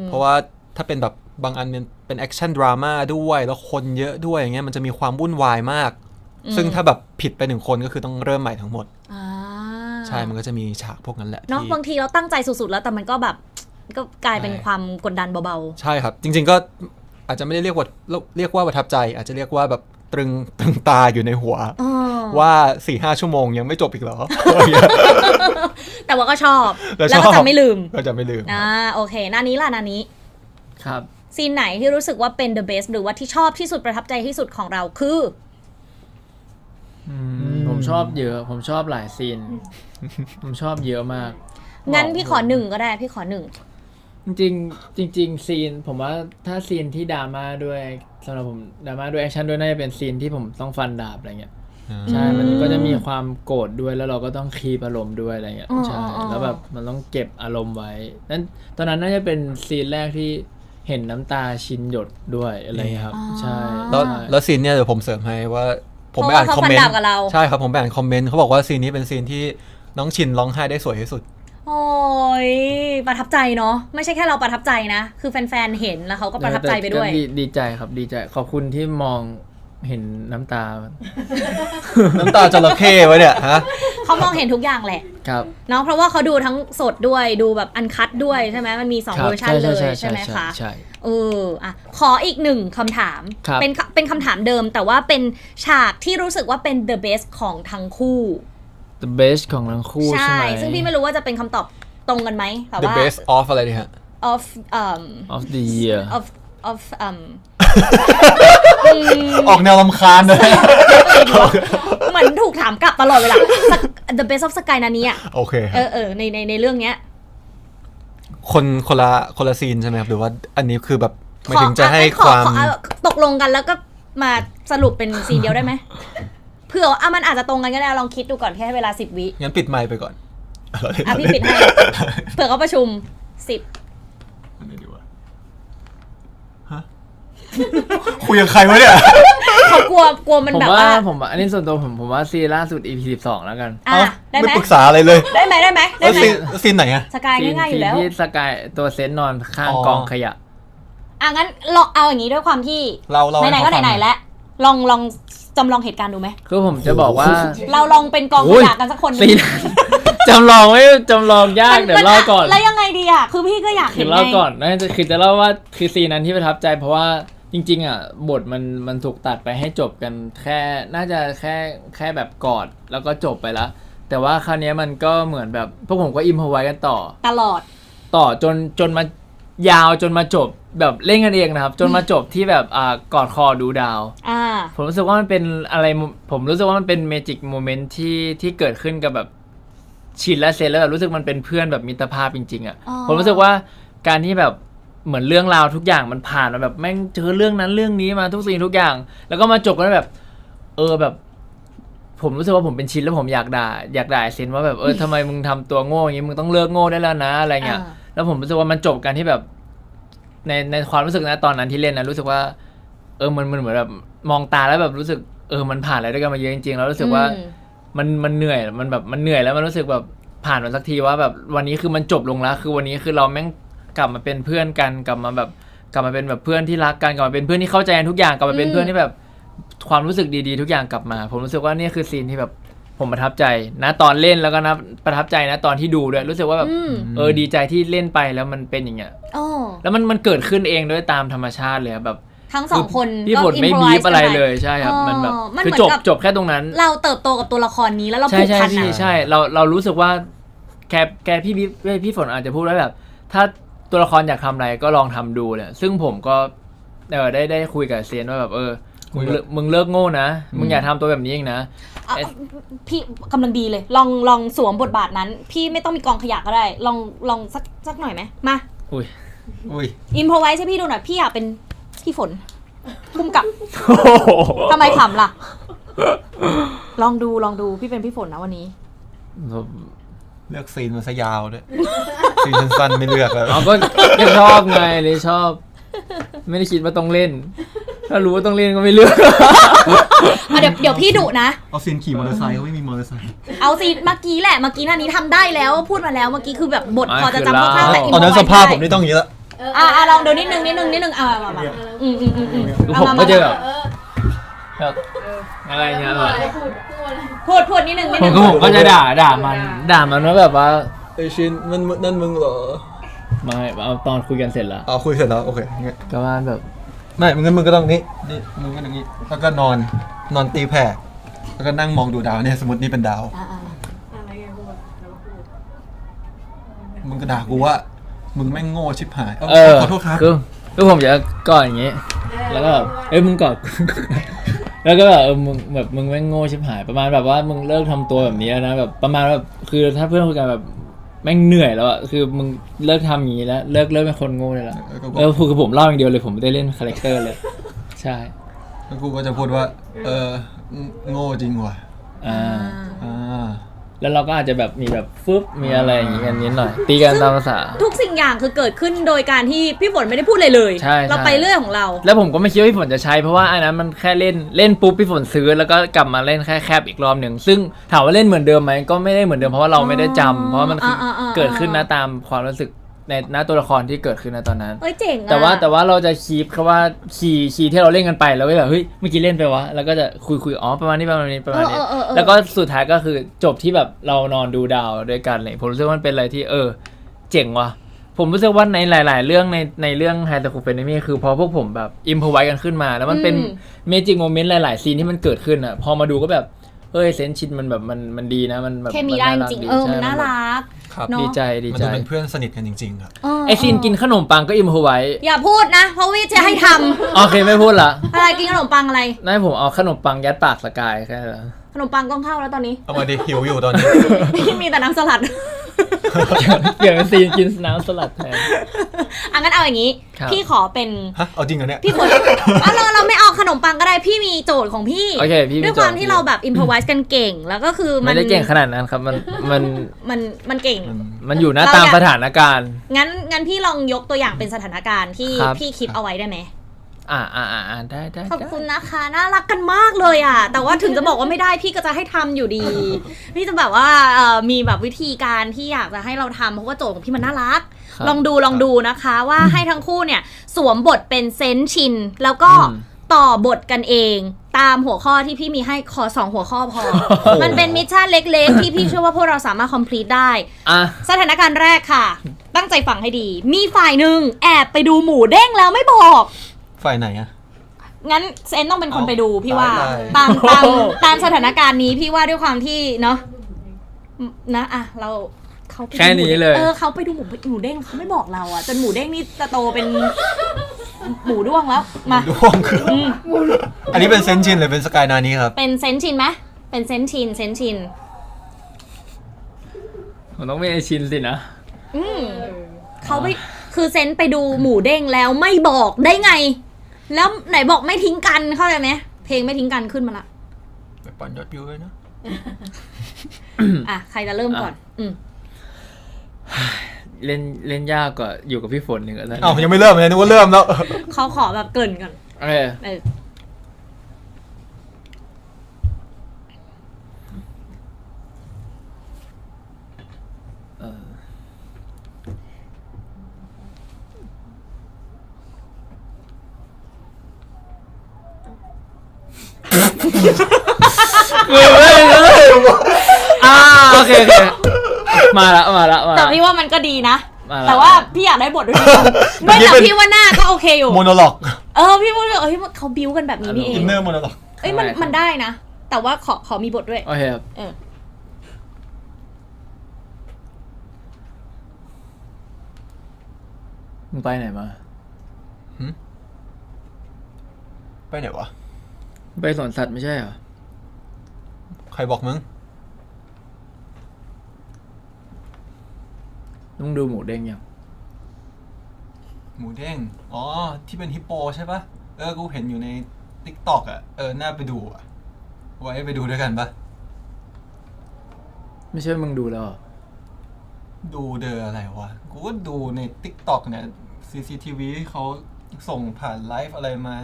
เพราะว่าถ้าเป็นแบบบางอันเป็นแอคชั่นดราม่าด้วยแล้วคนเยอะด้วยอย่างเงี้ยมันจะมีความวุ่นวายมาก ซึ่งถ้าแบบผิดไป1 คนก็คือต้องเริ่มใหม่ทั้งหมดใช่มันก็จะมีฉากพวกนั้นแหละ เนาะ ที่ บางทีเราตั้งใจสุดๆแล้วแต่มันก็แบบก็กลายเป็นความกดดันเบา ใช่ครับ จริงๆก็อาจจะไม่ได้เรียกว่าประทับใจ อาจจะเรียกว่าแบบตรึงตาอยู่ในหัว ว่า 4-5 ชั่วโมงยังไม่จบอีกเหรอ ๆ แต่ว่าก็ชอบ แล้ว ช ก็ อบ จะไม่ลืม ก็จะไม่ลืม โอเคหน้านี้ล่ะหน้านี้ ครับ ซีนไหนที่รู้สึกว่าเป็น the best หรือว่าที่ชอบที่สุดประทับใจที่สุดของเราคือ ผมชอบเยอะ ผมชอบหลายซีน ผมชอบเยอะมาก งั้นพี่ขอหนึ่งก็ได้พี่ขอหนึ่ง จริงๆซีนผมว่าถ้าซีนที่ดราม่าด้วยสำหรับผมดราม่าด้วยแอคชั่นด้วยน่าจะเป็นซีนที่ผมต้องฟันดาบอะไรเงี้ยใช่มันก็จะมีความโกรธด้วยแล้วเราก็ต้องคีบอารมณ์ด้วยอะไรเงี้ยใช่แล้วแบบมันต้องเก็บอารมณ์ไว้นั้นตอนนั้นน่าจะเป็นซีนแรกที่เห็นน้ำตาชินหยดด้วยอะไรเงี้ยครับใช่ แล้วซีนเนี่ยเดี๋ยวผมเสริมให้ว่าผมไปอ่านคอมเมนต์ใช่ครับผมไปอ่านคอมเมนต์เขาบอกว่าซีนนี้เป็นซีนที่น้องชินร้องไห้ได้สวยที่สุด โอ้ยประทับใจเนาะไม่ใช่แค่เราประทับใจนะ คือแฟนๆเห็นแล้วเขาก็ประทับใจไปด้วย ดีใจครับดีใจขอบคุณที่มองเห็นน้ำตา น้ำตาจระเข้ไว้เนี่ยฮะ เขามองเห็นทุกอย่างแหละ ครับ เนาะเพราะว่าเขาดูทั้งสดด้วยดูแบบอันคัดด้วยใช่ไหมมันมี2เวอร์ชันเลยใช่ไหมคะ ใช่ ขออีกหนึ่งคำถาม ครับ เป็นคำถามเดิมแต่ว่าเป็นฉากที่รู้สึกว่าเป็น the best ของทั้งคู่ the best ของทั้งคู่ใช่ไหม ซึ่งพี่ไม่รู้ว่าจะเป็นคำตอบตรงกันไหมแต่ The ว่า best of อะไรดีฮะ of of the year of ออกแนวรำคาญเลย เหมือนถูกถามกลับตลอดเวลา the best of Sky นานี้อ่ะ โอเคครับ ในเรื่องเนี้ย คนละซีนใช่ไหมครับหรือว่าอันนี้คือแบบหมายถึงจะให้ความ ตกลงกันแล้วก็มาสรุปเป็นซีนเดียวได้ไหมเผื่อว่ามันอาจจะตรงกันก็ได้ลองคิดดูก่อนแค่ให้เวลา10 วิ งั้นปิดไมค์ไปก่อน พี่ปิดให้เผื่อเขาประชุม10 อันนี้ดีกว่าฮะคุยกับใครวะเนี่ย เขากลัวมัน ผม แบบ ว่า ว่า ผมอันนี้ส่วนตัวผมว่าซีนล่าสุด EP 12แล้วกัน ได้ ไม่ ไหม ปรึกษาอะไรเลย ได้ไหม แล้วซีนไหนอะ สกายง่ายๆอยู่แล้ว ซีนที่สกายตัวเซนต์นอนข้างกองขยะ งั้นลองเอาอย่างนี้ด้วยความที่ เราไหนๆก็ไหนๆแล้วลองจำลองเหตุการณ์ดูไหม คือผมจะบอกว่า เราลองเป็นกองขยะกันสักคนหนึ ซี ง น จำลองไม่จำลองยากเดี๋ยวเล่าก่อน แล้วยังไงดีอ่ะคือพี่ก็อยาก คื เห็ อน เล่า ไง ก่อนน่าจะคือจะเล่าว่าคือซีนนั้นที่ประทับใจเพราะว่าจริงๆอ่ะบทมันถูกตัดไปให้จบกันแค่น่าจะแค่แบบกอดแล้วก็จบไปแล้วแต่ว่าคราวนี้มันก็เหมือนแบบพวกผมก็อิมพอไว้กันต่อ ตลอด จนมายาวจนมาจบแบบเล่นกันเองนะครับ จนมาจบที่แบบกอดคอดูดาวผมรู้สึกว่ามันเป็นอะไรผมรู้สึกว่ามันเป็นเมจิกโมเมนต์ที่เกิดขึ้นกับแบบชินและเซนแล้วแบบรู้สึกมันเป็นเพื่อนแบบมิตรภาพจริงๆอ่ะผมรู้สึกว่าการที่แบบเหมือนเรื่องราวทุกอย่างมันผ่านมาแบบแม่งเจอเรื่องนั้นเรื่องนี้มาทุกสิ่งทุกอย่าง แล้วก็มาจบกันแบบแบบผมรู้สึกว่าผมเป็นชินแล้วผมอยากด่าเซนว่าแบบทำไมมึงทำตัวโง่อย่างงี้มึงต้องเลิกโง่ได้แล้วนะอะไรเงี้ยแล้วผมรู้สึกว่ามันจบกันที่แบบในความรู้สึกนะตอนนั้นที่เล่นนะรู้สึกว่ามันเหมือนแบบมองตาแล้วแบบรู้สึกมันผ่านอะไรด้วยกันมาเยอะจริงๆแล้วรู้สึกว่ามันเหนื่อยมันแบบมันเหนื่อยแล้วมันรู้สึกแบบผ่านมาสักทีว่าแบบวันนี้คือมันจบลงแล้วคือวันนี้คือเราแม่งกลับมาเป็นเพื่อนกันกลับมาเป็นแบบเพื่อนที่รักกันกลับมาเป็นเพื่อนที่เข้าใจกันทุกอย่างกลับมาเป็นเพื่อนที่แบบความรู้สึกดีๆทุกอย่างกลับมาผมรู้สึกว่านี่คือซีนที่แบบ ผมประทับใจนะตอนเล่นแล้วก็นะประทับใจนะตอนที่ดูด้วยรู้สึกว่าแบบดีใจที่เล่นไปแล้วมันเป็นอย่างเงี้ย โอ้ แล้วมันเกิดขึ้นเองด้วยตามธรรมชาติเลยแบบ ทั้งสองคน พี่ฝนไม่บีบอะไรเลยใช่ครับมันแบบ มัน คือ เหมือนกับ จบแค่ตรงนั้น เราเติบโตกับตัวละครนี้แล้วเรา ใช่ ผูก ใช่ พัน พี่ อะ ใช่เรารู้สึกว่าแกพี่ฝนอาจจะพูดว่าแบบ ถ้าตัวละครอยากทำอะไรก็ลองทำดูเนี่ยซึ่งผมก็ได้คุยกับเซียนว่าแบบมึงเลิกโง่นะมึงอย่าทำตัวแบบนี้เองนะ พี่กำลังดีเลยลองสวมบทบาทนั้น พี่ไม่ต้องมีกองขยะก็ได้ลองสักหน่อยไหมมา อุ้ย อินโพรไวส์ให้พี่ดูหน่อยพี่อยากเป็นพี่ฝนพุ่มกับทำไมขำล่ะ ลองดูพี่เป็นพี่ฝนนะวันนี้ เลือกซีนมันซะยาวด้วย ซีนสั้นๆไม่เลือกแล้ว อ๋อก็ชอบไงเลยชอบ ไม่ได้คิดว่าต้องเล่น ถ้ารู้ว่าต้องเล่นก็ไม่เลือก เดี๋ยวพี่ดุนะ เอาซีนขี่มอเตอร์ไซค์เขาไม่มีมอเตอร์ไซค์ เอาสิเมื่อกี้แหละเมื่อกี้หน้านี้ทำได้แล้วพูดมาแล้วเมื่อกี้คือแบบบทพอจะจำคร่าวๆแต่ ตอนนั้นสภาพผมนี่ต้องอย่างนี้ละ ลองดูนิดนึงมาผมก็จะแบบอะไรเงี้ยแบบ พูดนิดนึง ผมก็จะด่ามันว่าแบบว่า ไอชินมันนั่นมึงเหรอ ไม่เอาตอนคุยกันเสร็จแล้ว คุยเสร็จแล้วโอเคงั้น ก็ว่าแบบ ไม่งั้นมึงก็ต้องนี่มึงก็อย่างนี้แล้วก็นอนตีแผ่แล้วก็นั่งมองดูดาวเนี่ยสมมตินี่เป็นดาวมึงก็ด่ากูว่ามึงแม่งโง่ชิบหายขอโทษครับ คือผมจะก่อนอย่างงี้ แล้วก็แบบมึงกอด แล้วก็แบบมึงแม่งโง่ชิบหายประมาณแบบว่ามึงเลิกทำตัวแบบนี้แล้วนะแบบประมาณแบบคือถ้าเพื่อนคุยกันแบบแม่งเหนื่อยแล้วอะคือมึงเลิกทำอย่างนี้แล้วเลิกเป็นคนโง่เลยละคือผมเล่าอย่างเดียวเลยผมไม่ได้เล่นคาแรคเตอร์เลยใช่ แล้วกูก็จะพูดว่าโง่จริงว่ะแล้วเราก็อาจจะแบบมีแบบฟึบมีอะไรอย่างงี้กันนิดหน่อยตีกันตามภาษาทุกสิ่งอย่างคือเกิดขึ้นโดยการที่พี่ฝนไม่ได้พูดเลยเราไปเรื่อยของเราแล้วผมก็ไม่คิดว่าพี่ฝนจะใช้เพราะว่าอันนั้นมันแค่เล่นปุ๊บพี่ฝนซื้อแล้วก็กลับมาเล่นแค่แคบอีกรอบหนึ่งซึ่งถามว่าเล่นเหมือนเดิมไหมก็ไม่ได้เหมือนเดิมเพราะว่าเราไม่ได้จำเพราะมันเกิดขึ้นนะตามความรู้สึกในหน้าตัวละครที่เกิดขึ้นในตอนนั้นเจ๋งอะแต่ว่าเราจะคีปคำว่าคีย์ที่เราเล่นกันไปแล้วแบบเฮ้ยเมื่อกี้เล่นไปวะแล้วก็จะคุยอ๋อประมาณนี้แล้วก็สุดท้ายก็คือจบที่แบบเรานอนดูดาวด้วยกันเลยผมรู้สึกว่ามันเป็นอะไรที่เจ๋งว่ะผมรู้สึกว่าในหลายๆเรื่องในเรื่องไฮเตอร์คูเฟนนี่คือพอพวกผมแบบอิมพอไว้กันขึ้นมาแล้วมันเป็นเมจิกโมเมนต์หลายๆซีนที่มันเกิดขึ้นอ่ะพอมาดูก็แบบเซนชินมันแบบมันดีนะมันแบบเคมีได้จริงมันน่ารักดีใจมันจะเป็นเพื่อนสนิทกันจริงๆครับไอซีนกินขนมปังก็อิมพอไว้อย่าพูดนะเพราะวิจะให้ทำโอเคไม่พูดละอะไรกินขนมปังอะไรนั่นผมเอาขนมปังยัดปากสกายแค่นั้นขนมปังต้องเข้าแล้วตอนนี้เอามาดิหิวอยู่ตอนนี้พี่มีแต่น้ำสลัดเปลี่ยนเป็นซีนกินน้ำสลัดแทนงั้นเอาอย่างนี้พี่ขอเป็นเอาจริงเหรอเนี่ยพี่คนเราไม่เอาขนมปังก็ได้พี่มีโจทย์ของพี่ด้วยความที่เราแบบอินพอไวส์กันเก่งแล้วก็คือไม่ได้เก่งขนาดนั้นครับมันเก่งมันอยู่หน้าตามสถานการณ์งั้นพี่ลองยกตัวอย่างเป็นสถานการณ์ที่พี่คิดเอาไว้ได้ไหมได้ขอบคุณนะคะน่ารักกันมากเลยแต่ว่าถึงจะบอกว่าไม่ได้พี่ก็จะให้ทำอยู่ดีพี่จะแบบว่ามีแบบวิธีการที่อยากจะให้เราทำเพราะว่าโจทย์ของพี่มันน่ารักลองดูนะคะว่าให้ทั้งคู่เนี่ยสวมบทเป็นเซนชินแล้วก็ต่อบทกันเองตามหัวข้อที่พี่มีให้ขอ2หัวข้อพอ มันเป็นมิชชั่นเล็กๆที่พี่เชื่อว่าพวกเราสามารถคอมพลีทได้สถานการณ์แรกค่ะตั้งใจฟังให้ดีมีฝ่ายหนึ่งแอบไปดูหมูเด้งแล้วไม่บอกฝ่ายไหนอะงั้นเซนต้องเป็นคนไปดูพี่ว่าตามสถานการณ์นี้พี่ว่าด้วยความที่เนาะนะเราเขาแค่นี้เลยเขาไปดูหมูเด้งเขาไม่บอกเราจนหมูเด้งนี่จะโตเป็นหมูด้วงแล้วมาด้วงคืออันนี้เป็นเซนชินหรือเป็นสกายนานี้ครับเป็นเซนชินไหมเป็นเซนชินมันต้องเป็นไอชินสินะเขาไปคือเซนไปดูหมูเด้งแล้วไม่บอกได้ไงแล้วไหนบอกไม่ทิ้งกันเข้าใจไหมเพลงไม่ทิ้งกันขึ้นมาละไปปั่นยอดวิวเลยนะใครจะเริ่มก่อนเล่นยากกว่าอยู่กับพี่ฝนหนึ่งแล้วยังไม่เริ่มเลยนึกว่าเริ่มแล้วเขาขอแบบเกริ่นก่อน โอเคมาละ แต่พี่ว่ามันก็ดีนะ มาละ แต่ว่าพี่อยากได้บทด้วยไม่แต่พี่ว่าหน้าก็โอเคอยู่ โมโนล็อก พี่พูดเลยเขาบิ้วกันแบบนี้นี่เอ อิ ง นเนอร์โมโนล็อก มันได้นะ แต่ว่าขอมีบทด้วย โอเคครับ เออ มึงไปไหนมา ไปไหนวะ ไปสวนสัตว์ไม่ใช่เหรอ ใครบอกมึง ต้องดูหมูเด้งยัง หมูเด้งอ๋อที่เป็นฮิปโปใช่ปะกูเห็นอยู่ใน TikTok อ่ะน่าไปดูอ่ะไว้ไปดูด้วยกันปะ ไม่ใช่มึงดูแล้วเหรอ ดูอะไรวะกูก็ดูใน TikTok เนี่ย CCTV เขาส่งผ่านไลฟ์อะไรมา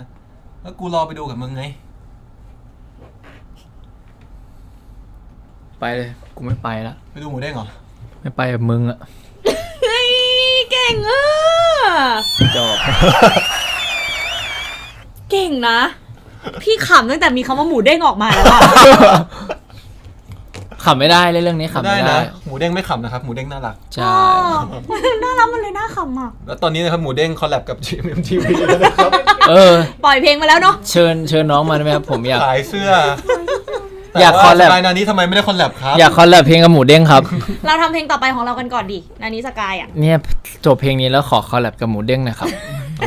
แล้วกูรอไปดูกับมึงไง ไปเลยกูไม่ไปละ ไปดูหมูเด้งเหรอ ไม่ไปกับมึงอะ เฮ้ยเก่งอ่ะ จบ เก่งนะ พี่ขำตั้งแต่มีคำว่าหมูเด้งออกมาแล้วอะ ขำไม่ได้เรื่องนี้ขำไม่ นะ ได้ หมูเด้งไม่ขำนะครับหมูเด้งน่ารัก ใช่ มันน่ารักมันเลยน่าขำอ่ะ แล้วตอนนี้นะครับหมูเด้งคอลแลบกับ GMMTV แล้วนะครับ ปล่อยเพลงมาแล้วเนาะ เชิญน้องมาได้ไหมครับผมอยาก ขายเสื้อ อยากคอลแลบ แต่ว่าสกายนานี้ทำไมไม่ได้คอลแลบครับ อยากคอลแลบเพลงกับหมูเด้งครับ เราทำเพลงต่อไปของเรากันก่อนดินานี้สกายอ่ะ เนี่ยจบเพลงนี้แล้วขอคอลแลบกับหมูเด้งหนะครับ โอ้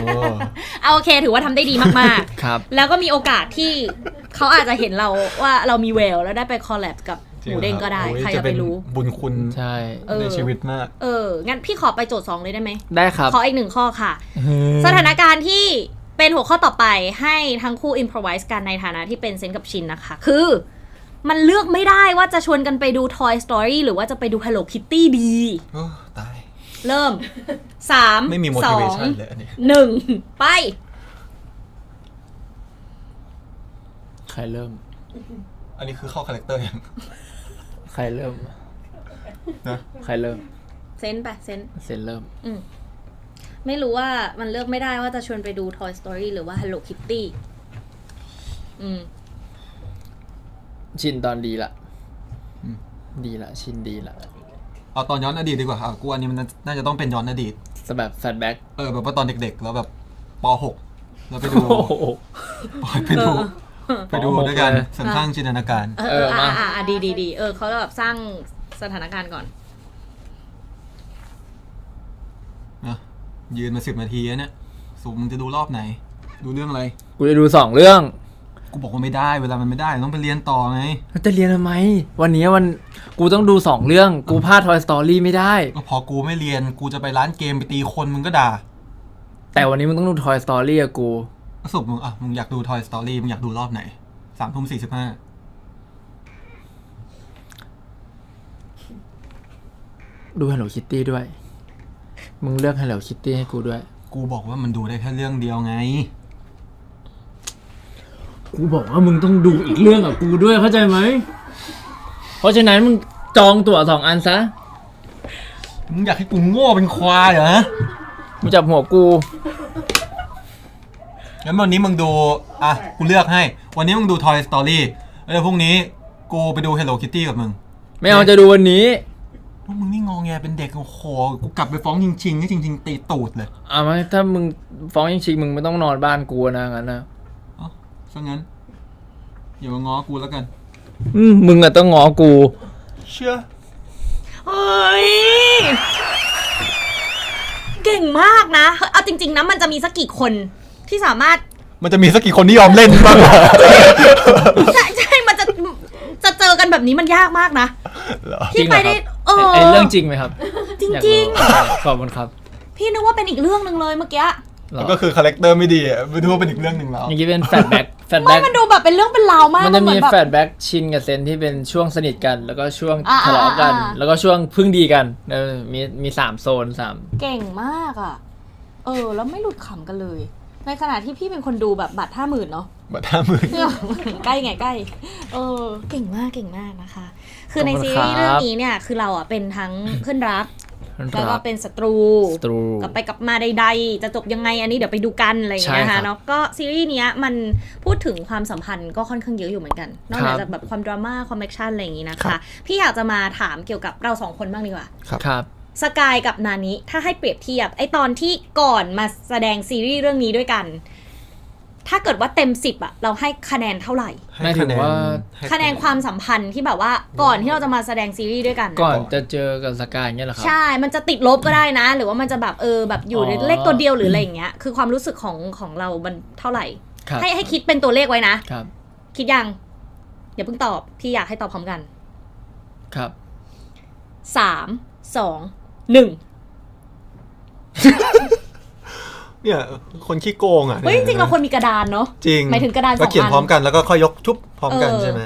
เอาโอเคถือว่าทำได้ดีมาก ครับ ๆ แล้วก็มีโอกาสที่เขาอาจจะเห็นเราว่าเรามีแววแล้วได้ไปคอลแลบกับหมูเด้งก็ได้ โอ้ย ใครจะไปรู้ บุญคุณ ใช่ ในชีวิตมาก งั้นพี่ขอไปโจทย์ 2 เลยได้ไหม ได้ครับ ขออีก 1 ข้อค่ะ สถานการณ์ที่เป็นหัวข้อต่อไปให้ทั้งคู่ improvise กันในฐานะที่เป็นเซนกับชินนะคะ คือ มันเลือกไม่ได้ว่าจะชวนกันไปดู Toy Story หรือว่าจะไปดู Hello Kitty ดี โอ้ตาย เริ่ม 3 ไม่มี motivation เลยอันนี้ 2 1 ไป ใครเริ่ม อันนี้คือเข้าคาแรคเตอร์ยัง ใครเริ่ม นะ ใครเริ่ม เซนไปเซน เซนเริ่ม ไม่รู้ว่ามันเลือกไม่ได้ว่าจะชวนไปดู Toy Story หรือว่า Hello Kitty ชินตอนดีละดีละชินดีละ เอาตอนย้อนอดีตดีกว่ากูอันนี้มันน่าจะต้องเป็นย้อนอดีต แบบแฟลชแบ็ก แบบว่าตอนเด็กๆ แล้วแบบป .6 แล้วไปดูไปดูด้วยกันเสริมสร้างจินตนาการ ดีเขาแบบสร้างสถานการณ์ก่อน นะยืนมา10 นาทีแล้วเนี่ยสูงมึงจะดูรอบไหน ดูเรื่องอะไร กูจะดู2 เรื่อง กูบอกว่าไม่ได้เวลามันไม่ได้ต้องไปเรียนต่อไง จะเรียนทำไม วันนี้กูต้องดู2 เรื่อง กูพลาด Toy Story ไม่ได้ ก็พอกูไม่เรียนกูจะไปร้านเกมไปตีคนมึงก็ด่า แต่วันนี้มึงต้องดู Toy Story อะกู สรุปมึงอยากดู Toy Story มึงอยากดูรอบไหน 3:45 ดู Hello Kitty ด้วย มึงเลือก Hello Kitty ให้กูด้วย กูบอกว่ามันดูได้แค่เรื่องเดียวไง กูบอกว่ามึงต้องดูอีกเรื่องกับกูด้วยเข้าใจไหม เพราะฉะนั้นมึงจองตั๋ว2 อันซะ มึงอยากให้กูโง่เป็นควายเหรอ มึงจับหัวกู งั้นวันนี้มึงดูกูเลือกให้ วันนี้มึงดู Toy Story แล้วพรุ่งนี้กูไปดู Hello Kitty กับมึง ไม่เอาจะดูวันนี้ พวกมึงนี่งอแงเป็นเด็กโอ้โหกูกลับไปฟ้องจริงๆให้จริงๆตีตูดเลย ไหมถ้ามึงฟ้องจริงๆมึงไม่ต้องนอนบ้านกูนะงั้นนะ ซะงั้นอย่ามาง้อกูแล้วกัน มึงอะต้องง้อกู เชื่อ เฮ้ย เก่งมากนะ เอาจริงๆนะมันจะมีสักกี่คนที่สามารถ มันจะมีสักกี่คนที่ยอมเล่นบ้าง ใช่มันจะเจอกันแบบนี้มันยากมากนะ จริ ที่ ง ไป เหรอ ได้ ครับเรื่องจริงไหมครับ จริง อยาก จริง ขอบคุณครับ พี่นึกว่าเป็นอีกเรื่องหนึ่งเลยเมื่อกี้ หรอ ก็คือคาแรคเตอร์ไม่ดีไม่รู้ว่าเป็นอีกเรื่องหนึ่งแล้ว อย่างนี้เป็นแฟลชแบ็ก ไม่มันดูแบบเป็นเรื่องเป็นราวมาก มันจะมี เหอ แฟล แบบ ชแบ็กชินกับเซนที่เป็นช่วงสนิทกัน แล้วก็ช่วง อ่า ทะเลาะกัน อ่า แล้วก็ช่วงเพิ่งดีกันมี3 โซน เก่งมากอ่ะ แล้วไม่หลุดขำกันเลย ในขณะที่พี่เป็นคนดูแบบบัตร50,000เนาะ บัตร50,000 ใกล้ไงใกล้ เก่งมากนะคะ คือในซีรีส์เรื่องนี้เนี่ยคือเราอ่ะเป็นทั้งเพื่อนรัก แล้วก็เป็นศัตรู กลับไปกลับมาใดๆจะจบยังไงอันนี้เดี๋ยวไปดูกันอะไรอย่างเงี้ย ใช่ครั ค่ะ บ เนาะก็ซีรีส์เนี้ยมันพูดถึงความสัมพันธ์ก็ค่อนข้างเยอะอยู่เหมือนกันนอกจากแบบความดราม่าความแอคชั่นอะไรอย่างงี้นะคะพี่อยากจะมาถามเกี่ยวกับเราสองคนบ้างดีกว่า ครับ สกายกับนานิถ้าให้เปรียบเทียบไอตอนที่ก่อนมาแสดงซีรีส์เรื่องนี้ด้วยกัน ถ้าเกิดว่าเต็ม10อะเราให้คะแนนเท่าไหร่ หมายถึงว่า คะแนนความสัมพันธ์ที่แบบว่าก่อนที่เราจะมาแสดงซีรีส์ด้วยกัน ก่อนจะเจอกับสกายเนี่ยเหรอครับ ใช่ มันจะติดลบก็ได้นะ หรือว่ามันจะแบบแบบอยู่ในเลขตัวเดียวหรืออะไรอย่างเงี้ย คือความรู้สึกของเรา มันเท่าไหร่ ครับ ให้คิดเป็นตัวเลขไว้นะ ครับ คิดยัง อย่าเพิ่งตอบ พี่อยากให้ตอบพร้อมกัน ครับ 3 2 1 เนี่ยคนขี้โกงอ่ะ เฮ้ยจริงๆเราควรมีกระดานเนาะ จริง หมายถึงกระดานสองอัน ก็เขียนพร้อมกันแล้วก็ค่อยยกทุบพร้อมกันใช่ไหม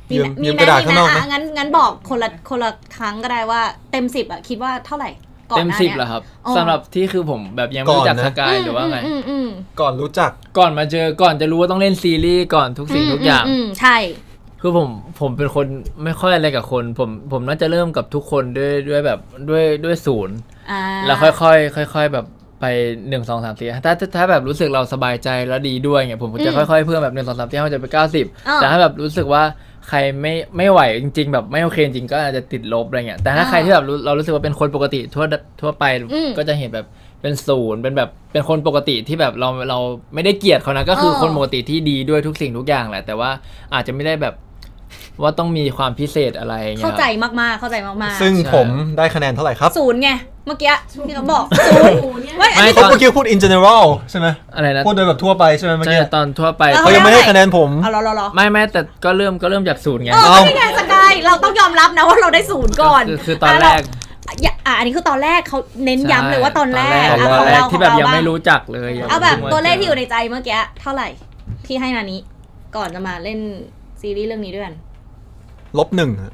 มี ยืมกระดาษข้างนอกไหม งั้นบอกคนละครั้งก็ได้ว่าเต็ม10อะคิดว่าเท่าไหร่ก่อน เต็ม หน้า 10 นี่ย เหรอครับ อ๋อ สำหรับที่คือผมแบบยังไม่รู้จัก ก่อนนะ สกายหรือว่าไง ก่อนรู้จัก ก่อนมาเจอก่อนจะรู้ว่าต้องเล่นซีรีส์ก่อนทุกสิ่งทุกอย่าง ใช่ คือผมเป็นคนไม่ค่อยอะไรกับคนผมน่าจะเริ่มกับทุกคนด้วยแบบด้วยศูนย์ แล้วค่อยๆแบบไป1 2 3 4ถ้าแบบรู้สึกเราสบายใจแล้วดีด้วยเงี้ยผมก็จะค่อยๆเพิ่มแบบ1 2 3 4 5จะไป90แต่ถ้าแบบรู้สึกว่าใครไม่ไหวจริงๆแบบไม่โอเคจริงก็อาจจะติดลบอะไรเงี้ยแต่ถ้าใครที่แบบเรารู้สึกว่าเป็นคนปกติทั่วไปก็จะเห็นแบบเป็นศูนย์เป็นแบบเป็นคนปกติที่แบบเราไม่ได้เกลียดเขานะก็คือคนปกติที่ดีด้วยทุกสิ่งทุกอย่างแหละแต่ว่าอาจจะไม่ได้แบบว่าต้องมีความพิเศษอะไรเงี้ย เข้าใจมากๆเข้าใจมากๆ ซึ่งผมได้คะแนนเท่าไหร่ครับ 0ไงเมื่อกี้ที่เขาบอก0ไม่อันนี้ เขาเมื่อกี้พูด in general ใช่ไหม อะไรนะ พูดโดยแบบทั่วไปใช่ไหมเมื่อ ใช่ กี้ ตอนทั่วไป เขายังไม่ให้คะแนนผม เอารอ ไม่แต่ก็เริ่มจากศูนย์ไง ก็นี่ไงสกายเราต้องยอมรับนะว่าเราได้0ก่อน คือตอนแรก อันนี้คือตอนแรกเขาเน้นย้ำเลยว่าตอนแรก ตอน ของ แรก เรา ที่แบบ ของ ยัง เรา ไม่รู้จักเลย เอาแบบตัวเลขที่อยู่ในใจเมื่อกี้เท่าไหร่ที่ให้นานี้ก่อนจะมาเล่นซีรีส์เรื่องนี้ด้วยกัน -1 ฮะ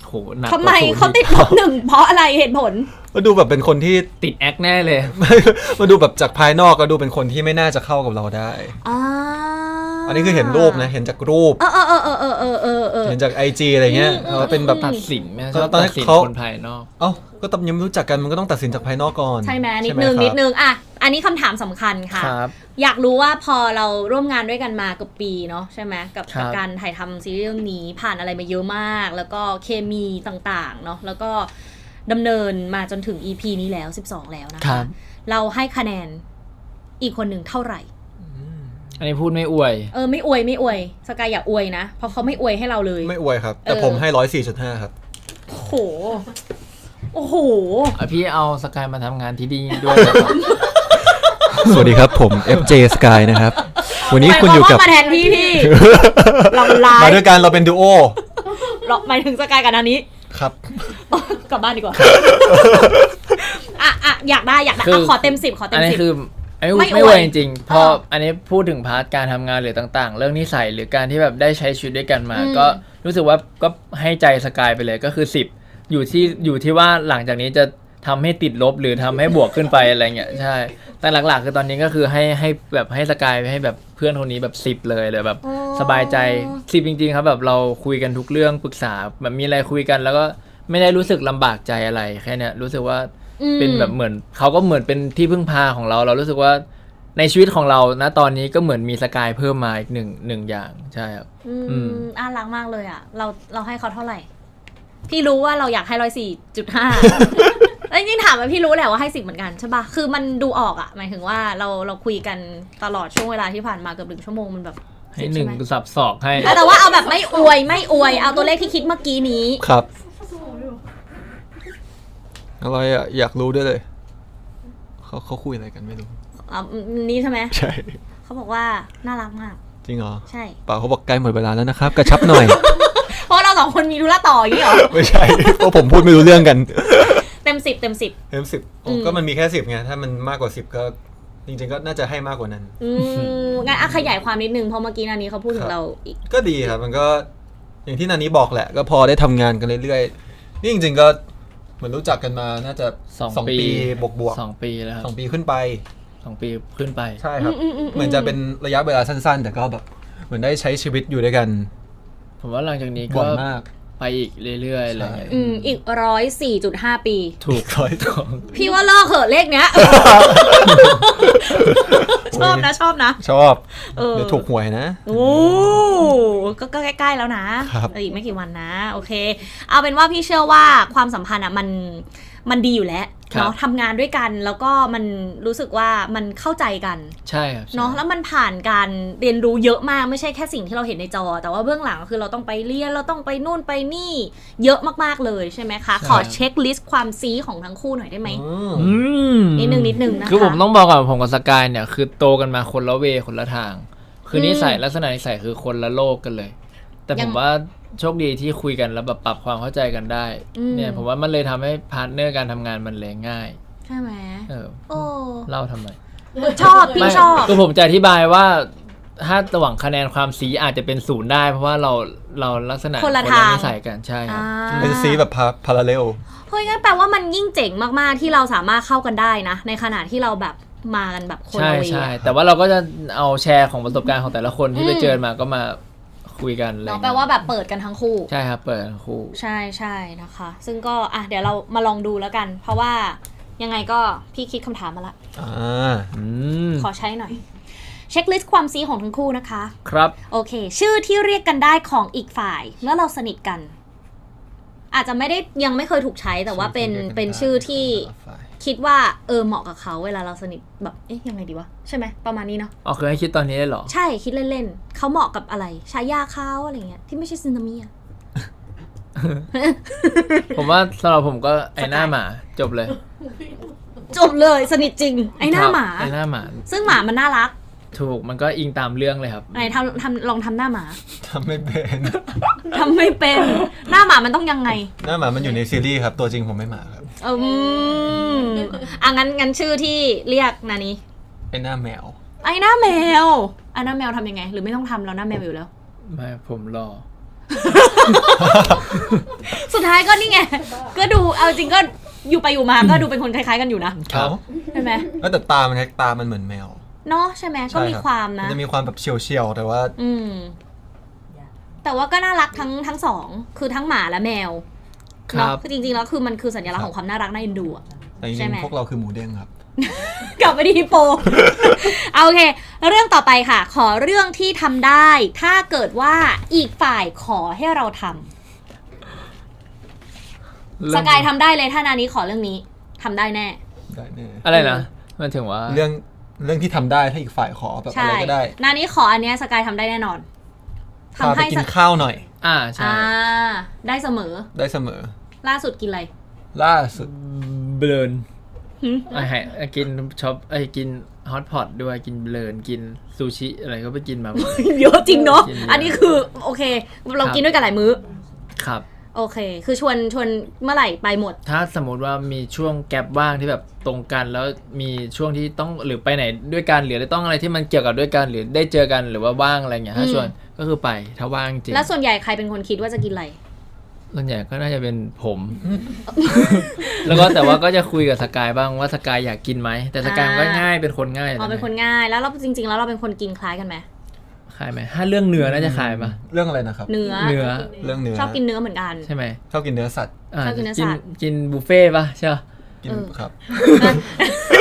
โหหนัก ทำไม กว่ เขาติด1เพราะอะไรเหตุผล ก็ดูแบบเป็นคนที่ ติดแอคแน่เลย มาดูแบบจากภายนอกก็ดูเป็นคนที่ไม่น่าจะเข้ากับเราได้ อันนี้คือเห็นรูปนะ เห็นจากรูป เห็นจาก IG อะไรเงี้ยเขาเป็นแบบ ตัดสินไหมชอบ ตอน ตั นั้ ด น สิน เขา คนภายนอก เอ้าก็ต้องยังไม่รู้จักกันมันก็ต้องตัดสินจากภายนอกก่อน ใช่ไหมนิด ใช่ นึง ครับ นิดนึงอ่ะอันนี้คำถามสำคัญค่ะ ครับ อยากรู้ว่าพอเราร่วมงานด้วยกันมาเกือบปีเนาะใช่ไหมกับ ครับ การถ่ายทำซีรีส์เรื่องนี้ผ่านอะไรมาเยอะมาก แล้วก็เคมีต่างๆเนาะแล้วก็ดำเนินมาจนถึง EP นี้แล้ว12แล้วนะ ครั คะ บ เราให้คะแนนอีกคนหนึ่งเท่าไหร่ อันนี้พูดไม่อวย ไม่อวยสกายอย่าอวยนะเพราะเขาไม่อวยให้เราเลย ไม่อวยครับ แต่ผมให้ 104.5 ครับ โอ้โห พี่เอาสกายมาทำงานที่ดีด้วยนะครับ สวัสดีครับผม FJ Sky นะครับ วันนี้คุณอยู่กับ มาแทนพี่เราไล มา ฟ์ ด้วยกันเราเป็นดูโอ หมายถึงสกายกับนานี้ ครับ กลับบ้านดีกว่าอยากได้ คือ ขอเต็ม10ขอเต็ อั ม นนี้ 10 คืออันนี้ ไม่ ไม่ อ อ ว วย ยจริงๆพออันนี้พูดถึงพาร์ทการทำงานหรือต่างๆ เรื่องนิสัยหรือการที่แบบได้ใช้ชีวิตด้วยกันมา ก็รู้สึกว่าก็ให้ใจสกายไปเลยก็คือ10อยู่ที่ว่าหลังจากนี้จะทำให้ติดลบหรือทำให้บวกขึ้นไปอะไรเงี้ยใช่แต่หลักๆคือตอนนี้ก็คือให้แบบให้สกายให้แบบเพื่อนคนนี้แบบ10เลยแบบสบายใจ10จริงๆครับแบบเราคุยกันทุกเรื่องปรึกษาแบบมีอะไรคุยกัน แล้วก็ไม่ได้รู้สึกลำบากใจอะไรแค่เนี้ยรู้สึกว่าเป็นแบบเหมือนเขาก็เหมือนเป็นที่พึ่งพาของเรารู้สึกว่าในชีวิตของเรานะตอนนี้ก็เหมือนมีสกายเพิ่มมาอีกหนึ่งอย่างใช่ครับ รักมากเลยอ่ะเราให้เขาเท่าไหร่ พี่รู้ว่าเราอยากให้104.5 แล้วจริงๆถามว่าพี่รู้แหละว่าให้10เหมือนกันใช่ปะคือมันดูออกอ่ะหมายถึงว่าเราคุยกันตลอดช่วงเวลาที่ผ่านมาเกือบ1 ชั่วโมงมันแบบ ให้ 10 หนึ่ง ใช่ไม สับศอกให้ แต่ว่าเอาแบบไม่อวยเอาตัวเลขที่คิดเมื่อกี้นี้ ครับ อะไรอ่ะ อยากรู้ด้วยเลย เขาคุยอะไรกันไม่รู้ นี่ใช่ไหม ใช่ เขาบอกว่าน่ารักมาก จริงเหรอ ใช่ เปล่าเขาบอกใกล้หมดเวลาแล้วนะครับ กระชับหน่อย เพราะเราสองคนมีธุระต่ออย่างนี้เหรอ ไม่ใช่ เพราะผมพูดไม่รู้เรื่องกัน เต็ม 10 เต็ม10ก็มันมีแค่10ไงถ้ามันมากกว่า10ก็จริงๆก็น่าจะให้มากกว่านั้น งั้นขยายความนิดนึงเพราะเมื่อกี้นานี้เขาพูดถึงเราอีก ก็ดีครับมันก็อย่างที่นันนี้บอกแหละ ก็พอได้ทำงานกันเรื่อยๆนี่จริงๆก็เหมือนรู้จักกันมาน่าจะ 2 ปี บวก 2 ปีแล้วครับ 2 ปีขึ้นไป 2 ปีขึ้นไป ใช่ครับเหมือนจะเป็นระยะเวลาสั้นๆ แต่ก็แบบเหมือนได้ใช้ชีวิตอยู่ด้วยกัน ผมว่าหลังจากนี้ บ่ ก็ อยมาก ไปอีกเรื่อยๆอะไรเงี้ย อีก104.5 ปี ถูก ร้อย ถูก พี่ว่าเลิกเหอะเลขเนี้ย ชอบนะ ชอบ เออ เดี๋ยวถูกหวยนะ โอ้ก็ใกล้ๆแล้วนะครับ อีกไม่กี่วันนะ โอเค เอาเป็นว่าพี่เชื่อว่าความสัมพันธ์อ่ะมันดีอยู่แล้วเนาะทำงานด้วยกันแล้วก็มันรู้สึกว่ามันเข้าใจกัน ใช่ครับ เนาะแล้วมันผ่านการเรียนรู้เยอะมากไม่ใช่แค่สิ่งที่เราเห็นในจอ แต่ว่าเบื้องหลังคือเราต้องไปเรียนเราต้องไปนู่นไปนี่ เยอะมากๆเลยใช่ไหมคะ ขอเช็คลิสต์ความซีของทั้งคู่หน่อยได้ไหม นิดนึงนะคะ คือผมต้องบอกก่อนผมกับสกายเนี่ยคือโตกันมาคนละเวคนละทาง คือนิสัยลักษณะนิสัยคือคนละโลกกันเลย แต่ผมว่าโชคดีที่คุยกันแล้วแบบปรับความเข้าใจกันได้เนี่ยผมว่ามันเลยทำให้พาร์ทเนอร์การทำงานมันเลยง่าย ใช่ไหม โอ้ เล่าทำไม ชอบพี่ชอบ คือผมจะอธิบายว่าถ้าระหว่างคะแนนความสีอาจจะเป็น0ได้ เพราะว่าเราลักษณะ คนละทาง นิสัยกันใช่ครับ เป็นซีแบบพาราเรล เฮ้ยงั้นแปลว่ามันยิ่งเจ๋งมากๆที่เราสามารถเข้ากันได้นะ ในขณะที่เราแบบมากันแบบคน ใช่ ละเว ใช่แต่ว่าเราก็จะเอาแชร์ของประสบการณ์ของแต่ละคนที่ไปเจอมาก็มาคุยกันอะไร เนาะ เงี้ย แปลว่าแบบเปิดกันทั้งคู่ ใช่ครับเปิดทั้งคู่ ใช่นะคะ ซึ่งก็เดี๋ยวเรามาลองดูแล้วกัน เพราะว่ายังไงก็พี่คิดคำถามมาละ ขอใช้หน่อย เช็คลิสต์ความซีของทั้งคู่นะคะ ครับ โอเค ชื่อที่เรียกกันได้ของอีกฝ่ายเมื่อเราสนิทกัน อาจจะไม่ได้ยังไม่เคยถูกใช้แต่ว่าเป็นชื่อที่คิดว่าเหมาะกับเขาเวลาเราสนิทแบบยังไงดีวะใช่ไหมประมาณนี้เนาะ อ๋อคือให้คิดตอนนี้ได้เหรอ ใช่คิดเล่นๆเขาเหมาะกับอะไรฉายาเขาอะไรเงี้ยที่ไม่ใช่ซึนามิอะ ผมว่าสำหรับผมก็ไอ้หน้าหมาจบเลย จบเลยสนิทจริงไอ้หน้าหมา ไอ้หน้าหมา ซึ่งหมามันน่ารัก ถูกมันก็อิงตามเรื่องเลยครับ ไหนลองทำหน้าหมา ทำไม่เป็น ทำไม่เป็นหน้าหมามันต้องยังไง หน้าหมามันอยู่ในซีรีส์ครับ ตัวจริงผมไม่หมาครับ งั้นชื่อที่เรียกนานี้ ไอ้หน้าแมว ไอ้หน้าแมวหน้าแมวทำยังไง หรือไม่ต้องทำแล้วหน้าแมวอยู่แล้ว ไม่ผมรอ สุดท้ายก็นี่ไง ก็ดูเอาจริงก็อยู่ไปอยู่มาก็ดูเป็นคนคล้ายๆกันอยู่นะครับ ใช่ไหม แต่ตามันเหมือนแมว เนาะใช่ไหมก็มีความนะ มันจะมีความแบบเฉียวๆแต่ว่า แต่ว่าก็น่ารักทั้งสองคือทั้งหมาและแมว ครับ คือจริงๆแล้วคือมันคือสัญลักษณ์ของความน่ารักน่าเอ็นดูอะ แต่จริ ใช่ ง ไหม ๆพวกเราคือหมูเด้งครับ กลับไปที่ฮิปโป เอาโอเค เรื่องต่อไปค่ะ ขอเรื่องที่ทำได้ ถ้าเกิดว่าอีกฝ่ายขอให้เราทำสกายทำได้เลยถ้านานี้ขอเรื่องนี้ทำได้แน่ ได้แน่ อะไรนะมันถึงว่า เรื่องที่ทำได้ถ้าอีกฝ่ายขอแบบอะไรก็ได้ นานี้ขออันเนี้ยสกายทำได้แน่นอน พาไปกินข้าวหน่อย ใช่ ได้เสมอ ได้เสมอ ล่าสุดกินอะไร ล่าสุด เบลินกินช็อปกินฮอตพอตด้วยกินเบลินกินซูชิอะไรก็ไปกินมา เยอะจริงเนาะ กินเยอะ อันนี้คือโอเค เรากินด้วยกันหลายมื้อ ครับ โอเค คือชวนเมื่อไหร่ไปหมด ถ้าสมมติว่ามีช่วงแกลบว่างที่แบบตรงกันแล้วมีช่วงที่ต้องหรือไปไหนด้วยกันหรือต้องอะไรที่มันเกี่ยวกับด้วยกันหรือได้เจอกันหรือว่าว่างอะไรอย่างเงี้ยถ้าชวนก็คือไปถ้าว่างจริง แล้วส่วนใหญ่ใครเป็นคนคิดว่าจะกินอะไร ส่วนใหญ่ก็น่าจะเป็นผม แล้วก็แต่ว่าก็จะคุยกับสกายบ้างว่าสกายอยากกินไหมแต่สกายมันก็ง่ายเป็นคนง่าย เป็นคนง่าย แล้วเราจริงๆแล้วเราเป็นคนกินคล้ายกันไหม ขายไหมถ้าเรื่องเนื้อน่าจะขายปะ เรื่องอะไรนะครับ เนื้อ เนื้อ เรื่องเนื้อ ชอบกินเนื้อเหมือนกัน ใช่ไหม ชอบกินเนื้อสัตว์ ชอบกินเนื้อสัตว์ กินบุฟเฟ่ต์ปะใช่ปะ กินครับ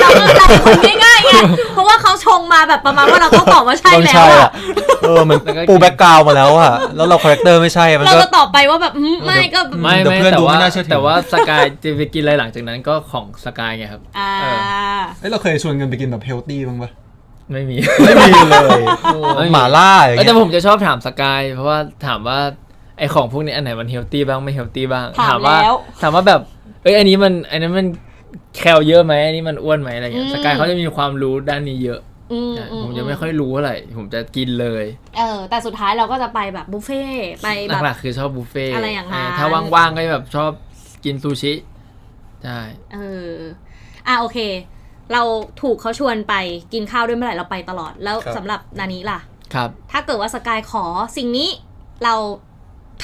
เราเป็นคนง่ายๆไง เพราะว่าเขาชงมาแบบประมาณว่าเราต้องตอบว่าใช่แล้วอะ มันปูแบ็กกราวมาแล้วอะแล้วเราคาแรคเตอร์ไม่ใช่มัน เรา ก็ ก็ตอบไปว่าแบบไม่ก็ ไม่ เดี๋ยวเพื่อน แต่ ดู ว่า ไม่น่าเชื่อถือ แต่ว่าสกายจะไปกินอะไรหลังจากนั้นก็ของสกายไงครับ เราเคยชวนกันไปกินแบบเฮลตี้บ้างปะ ไม่มี ไม่มีเลยหมาล่าอย่าง แต่ เงี้ย ผมจะชอบถามสกายเพราะว่าถามว่าไอของพวกนี้อันไหนมันเฮลตี้บ้างไม่เฮลตี้บ้าง ถามแล้ว ถามว่าแบบอันนี้มันแคลเยอะไหมอันนี้มันอ้วนไหมอะไรเงี้ยสกายเขาจะมีความรู้ด้านนี้เยอะผมจะไม่ค่อยรู้เท่าไหร่ผมจะกินเลย แต่สุดท้ายเราก็จะไปแบบบุฟเฟ่ไปแบบ หลักๆคือชอบบุฟเฟ่ต์ อะไรอย่างนั้น ถ้าว่างๆก็แบบชอบกินซูชิใช่ โอเค เราถูกเขาชวนไปกินข้าวด้วยเมื่อไหร่เราไปตลอดแล้วสำหรับนานี้ล่ะ ครับ ถ้าเกิดว่าสกายขอสิ่งนี้เรา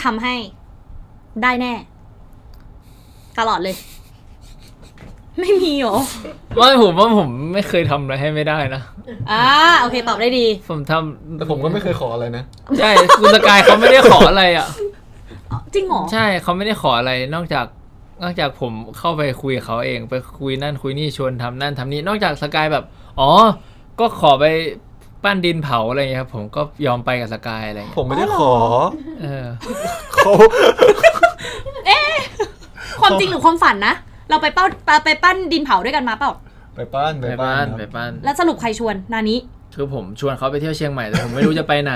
ทำให้ได้แน่ ตลอดเลย ไม่มีหรอ ผมว่าผมไม่เคยทำอะไรให้ไม่ได้นะ โอเคตอบได้ดี ผมทำ แต่ผมก็ไม่เคยขออะไรนะ ใช่คุณสกายเขาไม่ได้ขออะไรอ่ะ จริงเหรอ ใช่เขาไม่ได้ขออะไรนอกจากผมเข้าไปคุยกับเขาเองไปคุยนั่นคุยนี่ชวนทำนั่นทำนี่นอกจากสกายแบบอ๋อก็ขอไปปั้นดินเผาอะไรเงี้ยครับผมก็ยอมไปกับสกายอะไรเงี้ย ผมไม่ได้ขอ เออ เขา ความจริงหรือความฝันนะ เราไปปั้นดินเผาด้วยกันมาเปล่า ไปบ้าน ไป ครับ บ้าน แล้วสรุปใครชวนนานี้ คือผมชวนเขาไปเที่ยวเชียงใหม่แต่ผมไม่รู้จะไปไหน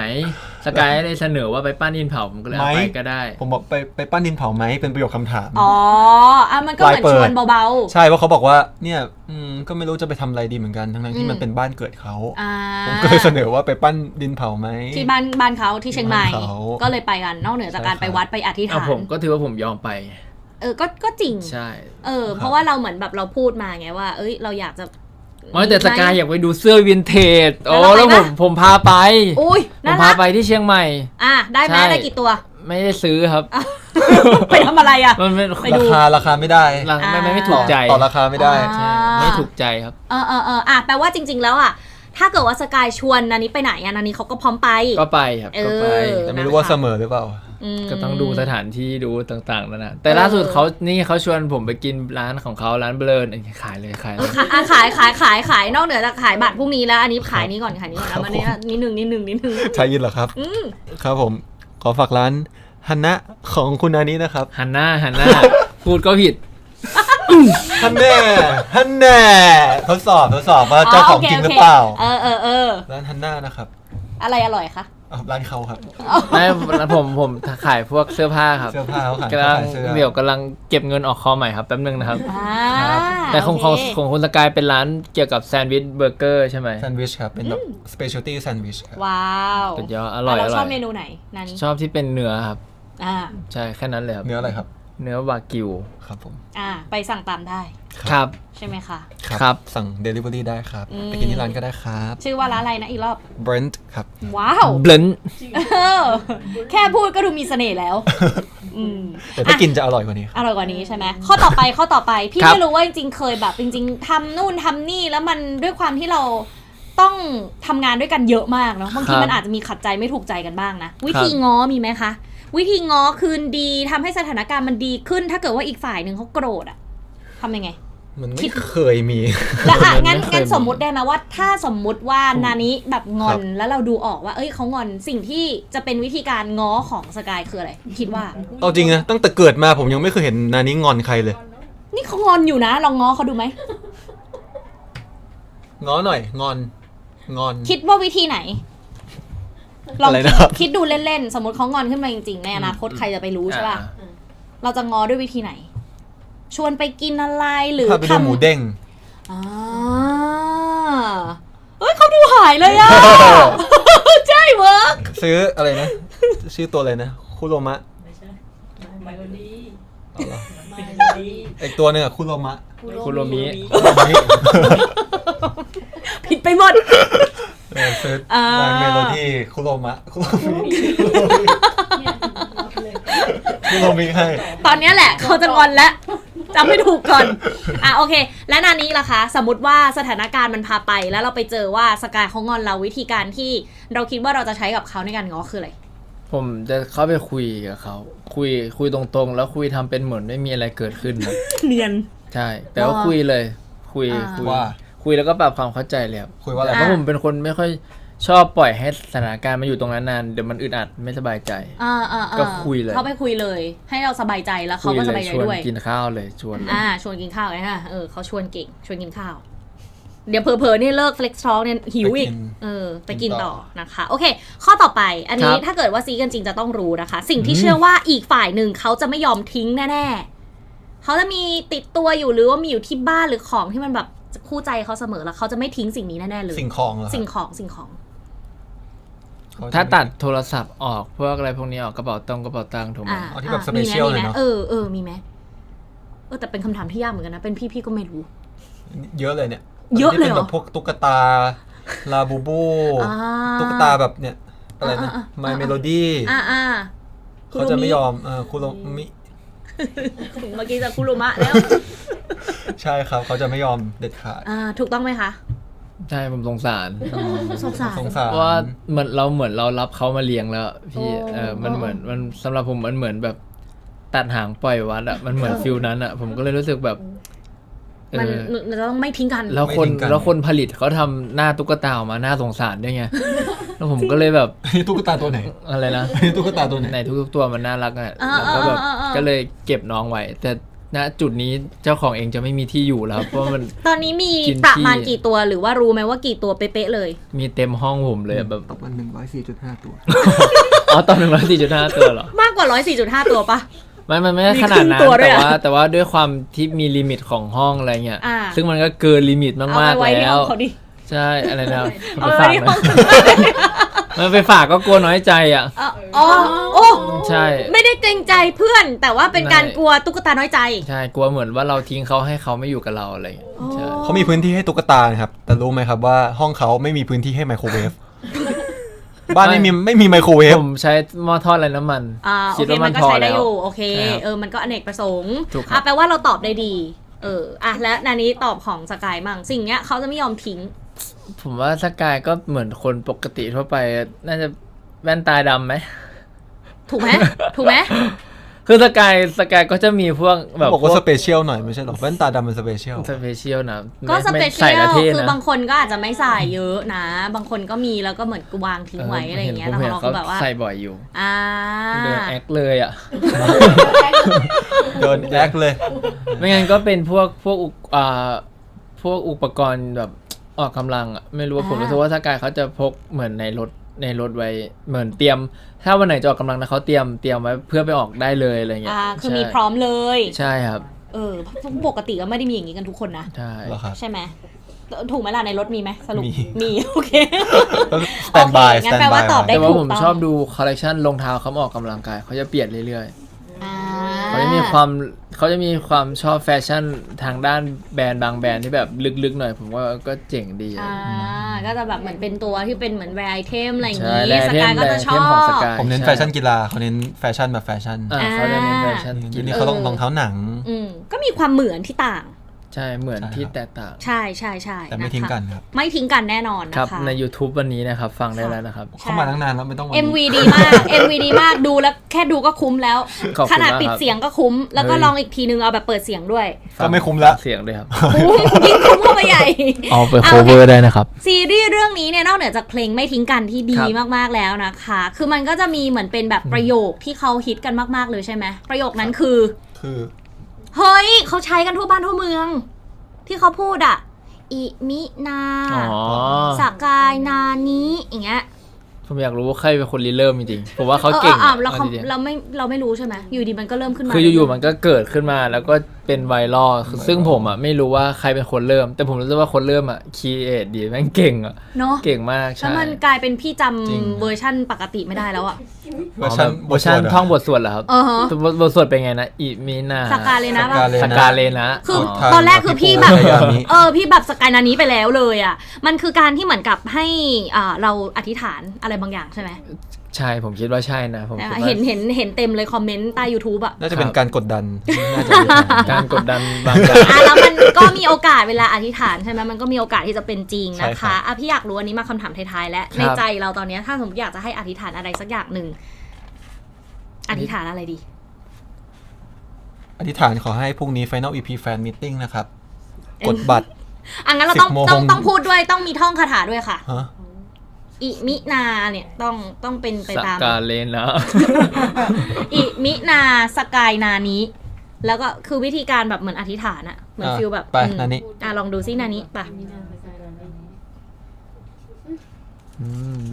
สกายได้เสนอว่าไปปั้นดินเผาผมก็เลยเอาไปก็ได้ ผมบอกไปปั้นดินเผาไหมเป็นประโยคคำถาม อ๋อมันก็เหมือนชวนเบา ใช่เพราะเขาบอกว่าเนี่ยก็ไม่รู้จะไปทำอะไรดีเหมือนกันทั้งที่มันเป็นบ้านเกิดเขา ๆ ผมก็เลยเสนอว่าไปปั้นดินเผาไหม ที่บ้านเขาที่เชียงใหม่ บ้านเขา ก็เลยไปกันนอกเหนือจากการ ใช่ครับ ไปวัดไปอธิษ เอา ฐาน ผมก็ถือว่าผมยอมไป ก็จริง ใช่ เพราะว่าเราเหมือนแบบเราพูดมาไงว่า เอ้ยเราอยากจะ แต่สกายอยากไปดูเสื้อวินเทจโอ้ แล้ แล้ว ว เรา ผ ไป ม ปะ ผมพาไป อุ้ย ผ น่าม พา รัก ไปที่เชียงใหม่ ได้ไหม ใช่ ได้กี่ตัว ไม่ได้ซื้อครับ ไปทำอะไรอ่ะ มันไม่ ไปดู ราคาไม่ได้ ไม่ถูกใจ ต่อราคาไม่ได้ ใช่ไม่ถูกใจครับ แปลว่าจริง ๆ แล้วอ่ะถ้าเกิดว่าสกายชวนนันนี้ไปไหนอ่ะนันนี้เขาก็พร้อมไป ก็ไปครับก็ไป แต่ไม่รู้ว่าเสมอหรือเปล่า ก็ต้องดูสถานที่ดูต่างๆแล้วนะแต่ล่าสุดเขาชวนผมไปกินร้านของเขาร้านเบลอขายเลย ขายนอกเหนือจากขายบัตรพรุ่งนี้แล้วอันนี้ขายนี้ก่อนแล้วมาเนี่ยนิดนึง ใช่ยินเหรอครับครับผมขอฝากร้านฮันนะของคุณนานี้นะครับ หันหน้า พูดก็ผิด ฮันแน่ทดสอบว่าเจ้าของจริงหรือเปล่า ร้านฮันน่านะครับ อะไรอร่อยคะ ร้านเขาครับ ไม่ผมขายพวกเสื้อผ้าครับ เสื้อผ้าเขาขาย กำลัง เสื้อ เดี๋ยวกำลังเก็บเงินออกคอใหม่ครับแป๊บนึงนะครับ ครับ แต่ของ โอเค คุณสกายเป็นร้านเกี่ยวกับแซนด์วิชเบอร์เกอร์ใช่ไหม แซนด์วิชครับ เป็นแบบ specialty sandwich ครับ ว้าว สุดยอดอร่อย เราชอบ อร่อย เมนูไหนนันนี้ ชอบที่เป็นเนื้อครับ อ่า ใช่แค่นั้นเลยครับ เนื้ออะไรครับ เนื้อวากิว ครับผม ไปสั่งตามได้ ครับ ใช่ไหมคะ ครับ สั่ง delivery ได้ครับ อืม ไปกินที่ร้านก็ได้ครับ ชื่อว่าร้านอะไรนะอีกรอบ Brent ครับ ว้าว เบลน แค่พูดก็ดูมีเสน่ห์แล้วม แต่ถ้ากินจะอร่อยกว่านี้ครับ อร่อยกว่านี้ใช่ไหมข้อต่อไปพี่ไม่รู้ว่าจริงๆเคยแบบจริงๆทำนู่นทำนี่แล้วมันด้วยความที่เราต้องทำงานด้วยกันเยอะมากเนาะบางทีมันอาจจะมีขัดใจไม่ถูกใจกันบ้างนะวิธีง้อมีไหมคะวิธีง้อคืนดีทำให้สถานการณ์มันดีขึ้น ถ้าเกิดว่าอีกฝ่ายหนึ่งเขาโกรธอะทำยังไง มัน คิ ไม่ ด เคยมี แล้วงั้นสมมุติได้ไหมว่าถ้าสมมุติว่านานี้แบบงอนแล้วเราดูออกว่าเอ้ยเขางอนสิ่งที่จะเป็นวิธีการง้อของสกายคืออะไรคิดว่า เอาจริงนะตั้งแต่เกิดมาผมยังไม่เคยเห็นนานี้งอนใครเลย นี่เขางอนอยู่นะลองง้อเขาดูไหม ง้อหน่อยงอน คิดว่าวิธีไหนลอง อะไรนะครับ คิดดูเล่นๆสมมติเขางอนขึ้นมาจริงๆในอนาคตใครจะไปรู้ใช่ป่ะเราจะง้อด้วยวิธีไหน ชวนไปกินอะไรหรือ พาไปดูหมูเด้ง อ่าเฮ้ยเขาดูหายเลยอ่ะ ใช่เวิร์ก ซื้ออะไรนะ ชื่อตัวอะไรนะคุโรมะ ไม่ใช่ไมโลดี้ เอาเหรอ ไมโลดี้ อีกตัวหนึงอะคุโรมะ คุโรมิ ผิดไปหมด ซื้อ อ่า เมโลดี้คุโรมะคุโรมิให้ ตอนเนี้ยแหละเขาจะงอนแล้วจำไม่ถูกก่อนโอเค และนานี้ล่ะคะ สมมติว่าสถานการณ์มันพาไปแล้วเราไปเจอว่าสกายเขางอนเราวิธีการที่เราคิดว่าเราจะใช้กับเขาในการง้อคืออะไร ผมจะเข้าไปคุยกับเขาคุยตรงๆ แล้วคุยทำเป็นเหมือนไม่มีอะไรเกิดขึ้นนะ เนียน ใช่แต่ว่าคุยเลยคุย ว่า คุยแล้วก็ปรับความเข้าใจเลยครับ คุยว่าอะไร เพราะผมเป็นคนไม่ค่อยชอบปล่อยให้สถานการณ์มาอยู่ตรงนั้นนานเดี๋ยวมันอึดอัดไม่สบายใจ ก็คุยเลย เขาไปคุยเลย ให้เราสบายใจแล้วเขา คุย ก็ เล สบาย ยใจ ชวน ด้วย กินข้าวเลยชวนเลย ชวนกินข้าวไงฮะเขาชวนเก่งชวนกินข้าว เดี๋ยวเผลอๆนี่เลิก Flex Talk เนี่ยหิวอีกไปกินต่อนะคะ โอเค ข้อต่อไปอันนี้ถ้าเกิดว่าซีกันจริงจะต้องรู้นะคะ สิ่งที่เชื่อว่าอีกฝ่ายหนึ่งเขาจะไม่ยอมทิ้งแน่ๆเขาจะมีติดตัวอยู่หรือว่ามีอยู่ที่บ้านหรือของที่มันแบบคู่ใจเขาเสมอแล้วเขาจะไม่ทิ้งสิ่งนี้แน่ๆเลย สิ่งของเหรอ สิ่งของ ถ้าตัดโทรศัพท์ออกพวกอะไรพวกนี้ออกกระเป๋าตังค์ถูกไหม เอาที่แบบสเปเชียลเลยเนาะ มีไหมแต่เป็นคำถามที่ยากเหมือนกันนะเป็นพี่ก็ไม่รู้ เยอะเลยเนี่ย เยอะเลยเหรอ ที่เป็นแบบพวกตุ๊กตาลาบูบู อ่า ตุ๊กตาแบบเนี่ยอะไรนะ My Melody เขาจะไม่ยอมคุโรมิ เมื่อกี้จะคุรุมะแล้ว ใช่ครับเขาจะไม่ยอมเด็ดขาด ถูกต้องไหมคะ ใช่ผมสงสาร สงสาร สงสาร เพราะว่าเหมือนเรารับเขามาเลี้ยงแล้วพี่ โอ้ มันเหมือนมันสำหรับผมมันเหมือนแบบตัดหางปล่อยวัดอะมันเหมือนฟิลนั้นอะผมก็เลยรู้สึกแบบเอ มัน อ มันต้องไม่ทิ้งกัน แล้วคนผลิตเขาทำหน้าตุ๊กตาออกมาน่าสงสารด้วยไง แล้วผมก็เลยแบบ ตุ๊กตาตัวไหน อะไรนะ ตุ๊กตาตัวไหน ในทุกๆตัวมันน่ารักอะ อ่า แล้วก็แบบ อ่า ก็เลยเก็บน้องไว้ แต่ณจุดนี้เจ้าของเองจะไม่มีที่อยู่แล้วครับเพราะมัน ตอนนี้มี กิน ประมาณ ที่ กี่ตัวหรือว่ารู้ไหมว่ากี่ตัวเป๊ะๆเลย มีเต็มห้องผมเลยแบบ ตบกัน104.5 ตัว อ๋อตอน104.5 ตัวเหรอ มากกว่า 104.5 ตัวปะ มันไม่ได้ขนาดนั้น มีครึ่งตัวด้วย แต่ว่าด้วยความที่มีลิมิตของห้องอะไรเงี้ย อ่า ซึ่งมันก็เกินลิมิต เอา มาก ไป ๆ ไว้ที่ แล้ ห้ ว องเขาดิ ใช่อะไรนะ เอา ไป ไป ฝาก ไว้ที่ นะ ห้อง มันไปฝากก็กลัวน้อยใจอ่ะ อ๋อโอ้ ใช่ ไม่ได้เกรงใจเพื่อน แต่ว่าเป็นการ ไม่ กลัวตุ๊กตาน้อยใจ ใช่กลัวเหมือนว่าเราทิ้งเขาให้เขาไม่อยู่กับเราอะไรเงี้ยใช่ เขามีพื้นที่ให้ตุ๊กตานะครับ แต่รู้ไหมครับว่าห้องเขาไม่มีพื้นที่ให้ไมโครเวฟ บ้านไม่มีไมโครเวฟ ผมใช้หม้อทอดไร้น้ำมัน โอ คิด เค ว่า มั มัน น ก็ พอ ใช้ได้ แล้ว อยู่โอเค ใช่ครับ มันก็อเนกประสงค์ ถูกครับ แปลว่าเราตอบได้ดีแล้วนานี้ตอบของสกายมั่งสิ่งเนี้ยเขาจะไม่ยอมทิ้ง ผมว่าสกายก็เหมือนคนปกติทั่วไปน่าจะแว่นตาดำไหม ถูกไหมถูกไหม คือสกายก็จะมีพวกแบบ บอกว่าสเปเชียลหน่อยไม่ใช่หรอแว่นตาดำเป็นสเปเชียล สเปเชียลนะ ก็ส ไม่ เปเชี ใส่ ย ละ ล เท่ คือ นะ บางคนก็อาจจะไม่ใส่เยอะนะ บางคนก็มีแล้วก็เหมือนวางทิ้งไว้อะไรอย่างเงี้ย ผม แล้ว เห็น เรา เขา ก็แบบว่า ใส่บ่อยอยู่ อ่า เดินแอคเลยอ่ะ เดินแอคเลย ไม่งั้นก็เป็นพวกพวกอุปกรณ์แบบออกกำลังอ่ะไม่รู้ว่าผมรู้สึกว่าสกายเขาจะพกเหมือนในรถไว้เหมือนเตรียม ถ้าวันไหนจะออกกำลังนะเขาเตรียมไว้เพื่อไปออกได้เลยอะไรเงี้ย คือมีพร้อมเลย ใช่ครับ ปกติก็ไม่ได้มีอย่างนี้กันทุกคนนะ ใช่ เหรอครับ ใช่ไหมถูกไหมล่ะในรถมีไหมสรุป มี โอเค สแตนบาย โอเคงั้นแปลว่าตอบได้ แต่ว่า ถูก ผม ต้อง ชอบดูคอลเลคชันรองเท้าเขามาออกกำลังกายเขาจะเปลี่ยนเรื่อยๆ อ่า เขาจะมีความชอบแฟชั่นทางด้านแบรนด์บางแบรนด์ที่แบบลึกๆหน่อยผมว่าก็เจ๋งดีอะ ก็จะแบบเหมือนเป็นตัวที่เป็นเหมือนแวร์ไอเทมอะไรอย่าง ใช่ งี้สกายก็จะชอ ของส บ กาย ผมเน้นแฟชั่นกีฬาเขาเน้นแฟชั่นแบบแฟชั่น เขาจะเน้นแฟชั่น ทีนี้เขาต้องรองเท้าหนัง ก็มีความเหมือนที่ต่าง ใช่เหมือน ใช่ครับ ที่แตกต่าง ใช่ แต่ไม่ทิ้งกันครับ ไม่ทิ้งกันแน่นอน ครับ นะคะ ใน YouTube วันนี้นะครับ ฟังได้แล้วนะครับ เข้ามาตั้งนานแล้วไม่ต้องวัน MV นี้ ดีมาก MV ดีมากดูแล้วแค่ดูก็คุ้มแล้ว ขอบคุณ ขนาด มาก ปิด ครับ เสียงก็คุ้ม แล้วก็ เฮ้ย ลองอีกทีนึงเอาแบบเปิดเสียงด้วย ก็ไม่คุ้มละ เสียงด้วยครับ ยิ่งคุ้มเข้าไปใหญ่ เอาไป cover ได้นะครับ ซีรีส์เรื่องนี้เนี่ยนอกเหนือจากเพลงไม่ทิ้งกันที่ดี ครับ มากๆแล้วนะคะ คือมันก็จะมีเหมือนเป็นแบบประโยคที่เขาฮิตกันมากๆเลยใช่ไหมประโยคนั้นคือ เฮ้ยเขาใช้กันทั่วบ้านทั่วเมือง ที่เขาพูดอะอิมินา อ๋อ สกายนานี้อย่างเงี้ย ผมอยากรู้ว่าใครเป็นคนริเริ่มจริงๆผมว่าเขาเก่ง เรา เอาจริงๆ เราไม่รู้ใช่ไหมอยู่ดีมันก็เริ่มขึ้นมา คืออยู่ๆมันก็เกิดขึ้นมาแล้วก็เป็นไวรัลซึ่งผมอ่ะไม่รู้ว่าใครเป็นคนเริ่ม แต่ผมรู้สึกว่าคนเริ่มอ่ะคีเอทดีแม่งเก่งอ่ะ เนาะ เก่งมาก แล้ว ใช่ มันกลายเป็นพี่จ จริง ำเวอร์ชั่นปกติไม่ได้แล้วอะ เวอร์ชัน เวอร์ชันท่องบทสวดเหรอครับ ฮะ บทสวดเป็นไงนะอิมินา สกาเลยนะ สกาเลนะ คือ ทาง ตอนแรกคือพี่แบบ พยายามนี้ พี่แบบสกายนานี้ไปแล้วเลยอะมันคือการที่เหมือนกับให้เราอธิษฐานอะไรบางอย่างใช่ไหม ใช่ผมคิดว่าใช่นะผมคิดว่า เห็นเต็มเลยคอมเมนต์ใต้ YouTube อะ น่าจะเป็นการกดดันน่าจะเป็น การกดดันบางอย่าง แล้วมันก็มีโอกาสเวลาอธิษฐานใช่ไหมมันก็มีโอกาสที่จะเป็นจริงนะ ใช่ครั คะ บ พี่อยากรู้อันนี้มาคำถามท้ายๆแล้ว ครับ ในใจเราตอนเนี้ยถ้าสมมติอยากจะให้อธิษฐานอะไรสักอย่างหนึ่งอธิษฐานอะไรดี อธิษฐานขอให้พรุ่งนี้ Final EP Fan Meeting นะครับ กดบัตร งั้นเราต้อง 10 โมง ต้องพูดด้วยต้องมีท่องคาถาด้วยค่ะ ฮะ อิมินาเนี่ยต้องเป็นไป ส ตาม กาเลนะ อิมินาสกายนานี้ แล้วก็คือวิธีการแบบเหมือนอธิษฐานอะเหมือนฟิลแบบ ไปนานี้ ลองดูซินานี้ป่ะ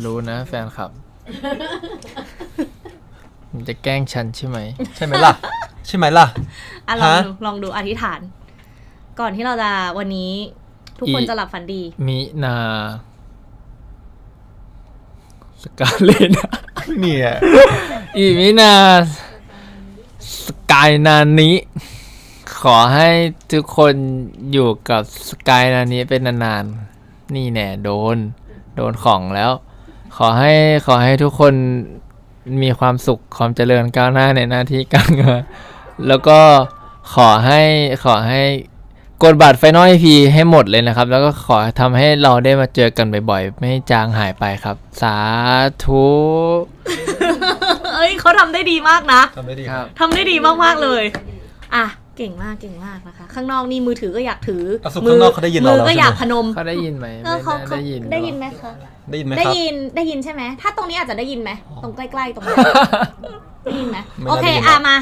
รู้นะแฟนคลับมันจะแกล้งฉันใช่ไหม ใช่ไหมล่ะ ใช่ไหมล่ะ ลองดูอธิษฐาน ก่อนที่เราจะวันนี้ทุกคนจะหลับฝันดี มินาสกาเลนะ เนี่ย อีมินาสกายนานิขอให้ทุกคนอยู่กับสกายนานิเป็นนานๆนี่แน่โดนของแล้ว ขอให้ทุกคนมีความสุขความเจริญก้าวหน้าในหน้าที่การงานแล้วก็ขอให้ กดบัตร Final EP ให้หมดเลยนะครับ แล้วก็ขอทำให้เราได้มาเจอกันบ่อยๆ ไม่ให้จางหายไปครับ สาธุ เอ้ยเขาทำได้ดีมากนะ ทำได้ดี ครับ ทำได้ดีมากๆเลยอ่ะเก่งมากนะคะ ข้างนอกนี่มือถือก็อยากถือ อ่ะสุดข้างนอกเขาได้ยินเรา มือ แล้ว ก็ ใช่ อยาก ไหม พนม เขาได้ยินไหม เขา ได้ยิน ได้ยินไหมคะ ได้ยินไหม ได้ ครับ ยินใช่ไหมถ้าตรงนี้อาจจะได้ยินไหมตรงใกล้ๆตรงนี้ได้ยินไหม ไม่น่า โอเค ได้ยิน อ่ะมา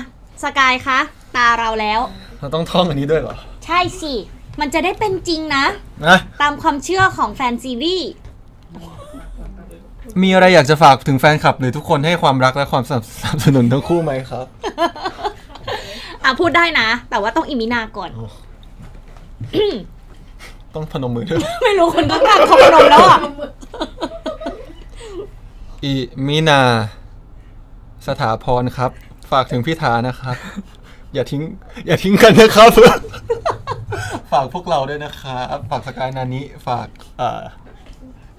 สกายคะตาเราแล้ว เราต้องท่องอันนี้ด้วยเหรอ ใช่สิมันจะได้เป็นจริงนะ นะ ตามความเชื่อของแฟนซีรีส์ มีอะไรอยากจะฝากถึงแฟนคลับหรือทุกคนให้ความรักและความสนับสนุนทั้งคู่ไหมครับ อ่ะพูดได้นะ แต่ว่าต้องอิมินาก่อน ต้องพนมมือด้วย ไม่รู้คนข้างๆเขาพนมแล้วอ่ะ อีมินาสถาพรครับ ฝากถึงพี่ฐานะครับ อย่าทิ้งกันนะครับ ฝากพวกเราด้วยนะครับ ฝากสกายนานิฝาก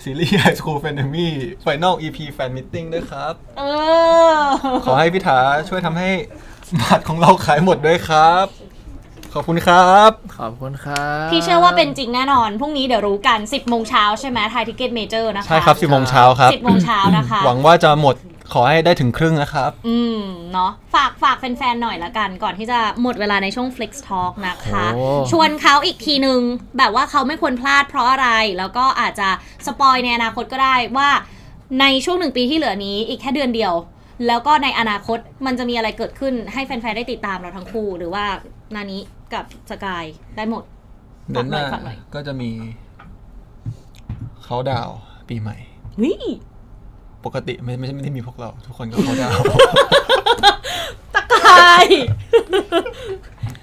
ซีรีส์ High School Frenemy Final EP Fan Meeting ด้วยครับ เออ ขอให้พี่ฐาช่วยทำให้บัตรของเราขายหมดด้วยครับ ขอบคุณครับ ขอบคุณครับ พี่เชื่อว่าเป็นจริงแน่นอน พรุ่งนี้เดี๋ยวรู้กัน 10 โมงเช้าใช่ไหมไทยทิเก็ตเมเจอร์นะคะ ใช่ครับ 10 โมงเช้าครับ 10 โมงเช้านะคะ หวังว่าจะหมดขอให้ได้ถึงครึ่งนะครับ เนาะฝากแฟนๆหน่อยละกัน ก่อนที่จะหมดเวลาในช่วง Flex Talk นะคะ โอ้ ชวนเขาอีกทีนึง แบบว่าเขาไม่ควรพลาดเพราะอะไร แล้วก็อาจจะสปอยในอนาคตก็ได้ว่าในช่วง1 ปีที่เหลือนี้อีกแค่เดือนเดียว แล้วก็ในอนาคตมันจะมีอะไรเกิดขึ้นให้แฟนๆได้ติดตามเราทั้งคู่ หรือว่านานี้กับสกายได้หมด เดือนหน้า ฝากหน่อย ก็จะมีเขาดาวน์ปีใหม่ วิ ปกติไม่ได้มีพวกเรา ทุกคนก็เขาดาวน์ ตะกาย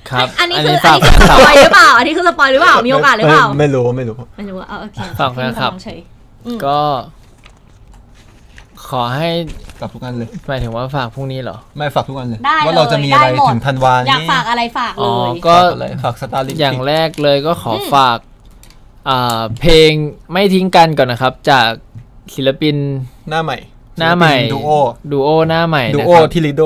ครับ อันนี้ อัน คือ นี้ อัน ฝาก นี้คือ แฟน ส คลับ ปอยหรือเปล่า อันนี้คือสปอยหรือเปล่า มีโอกาสหรือเปล่า ไม่รู้ ไม่รู้ว่าโอเค ฝากแฟนคลับ เฉย ก็ ขอให้ ฝากทุกอันเลย หมายถึงว่าฝากพรุ่งนี้เหรอ ไม่ฝากทุกอันเลย ได้ ว่าเราจะมีอะไร ได้หมด ถึงธันวา อยาก นี้ ฝากอะไรฝาก อ๋ เล อ ย ก็ ฝากอะไรฝากสตาร์ลิง อย่างแรกเลยก็ขอฝากเพลงไม่ทิ้งกันก่อนนะครับ จากศิลปิน หน้าใหม่ ดูโอ ดูโอหน้าใหม่ ดู นะ โอ ครับ ที่ลิโด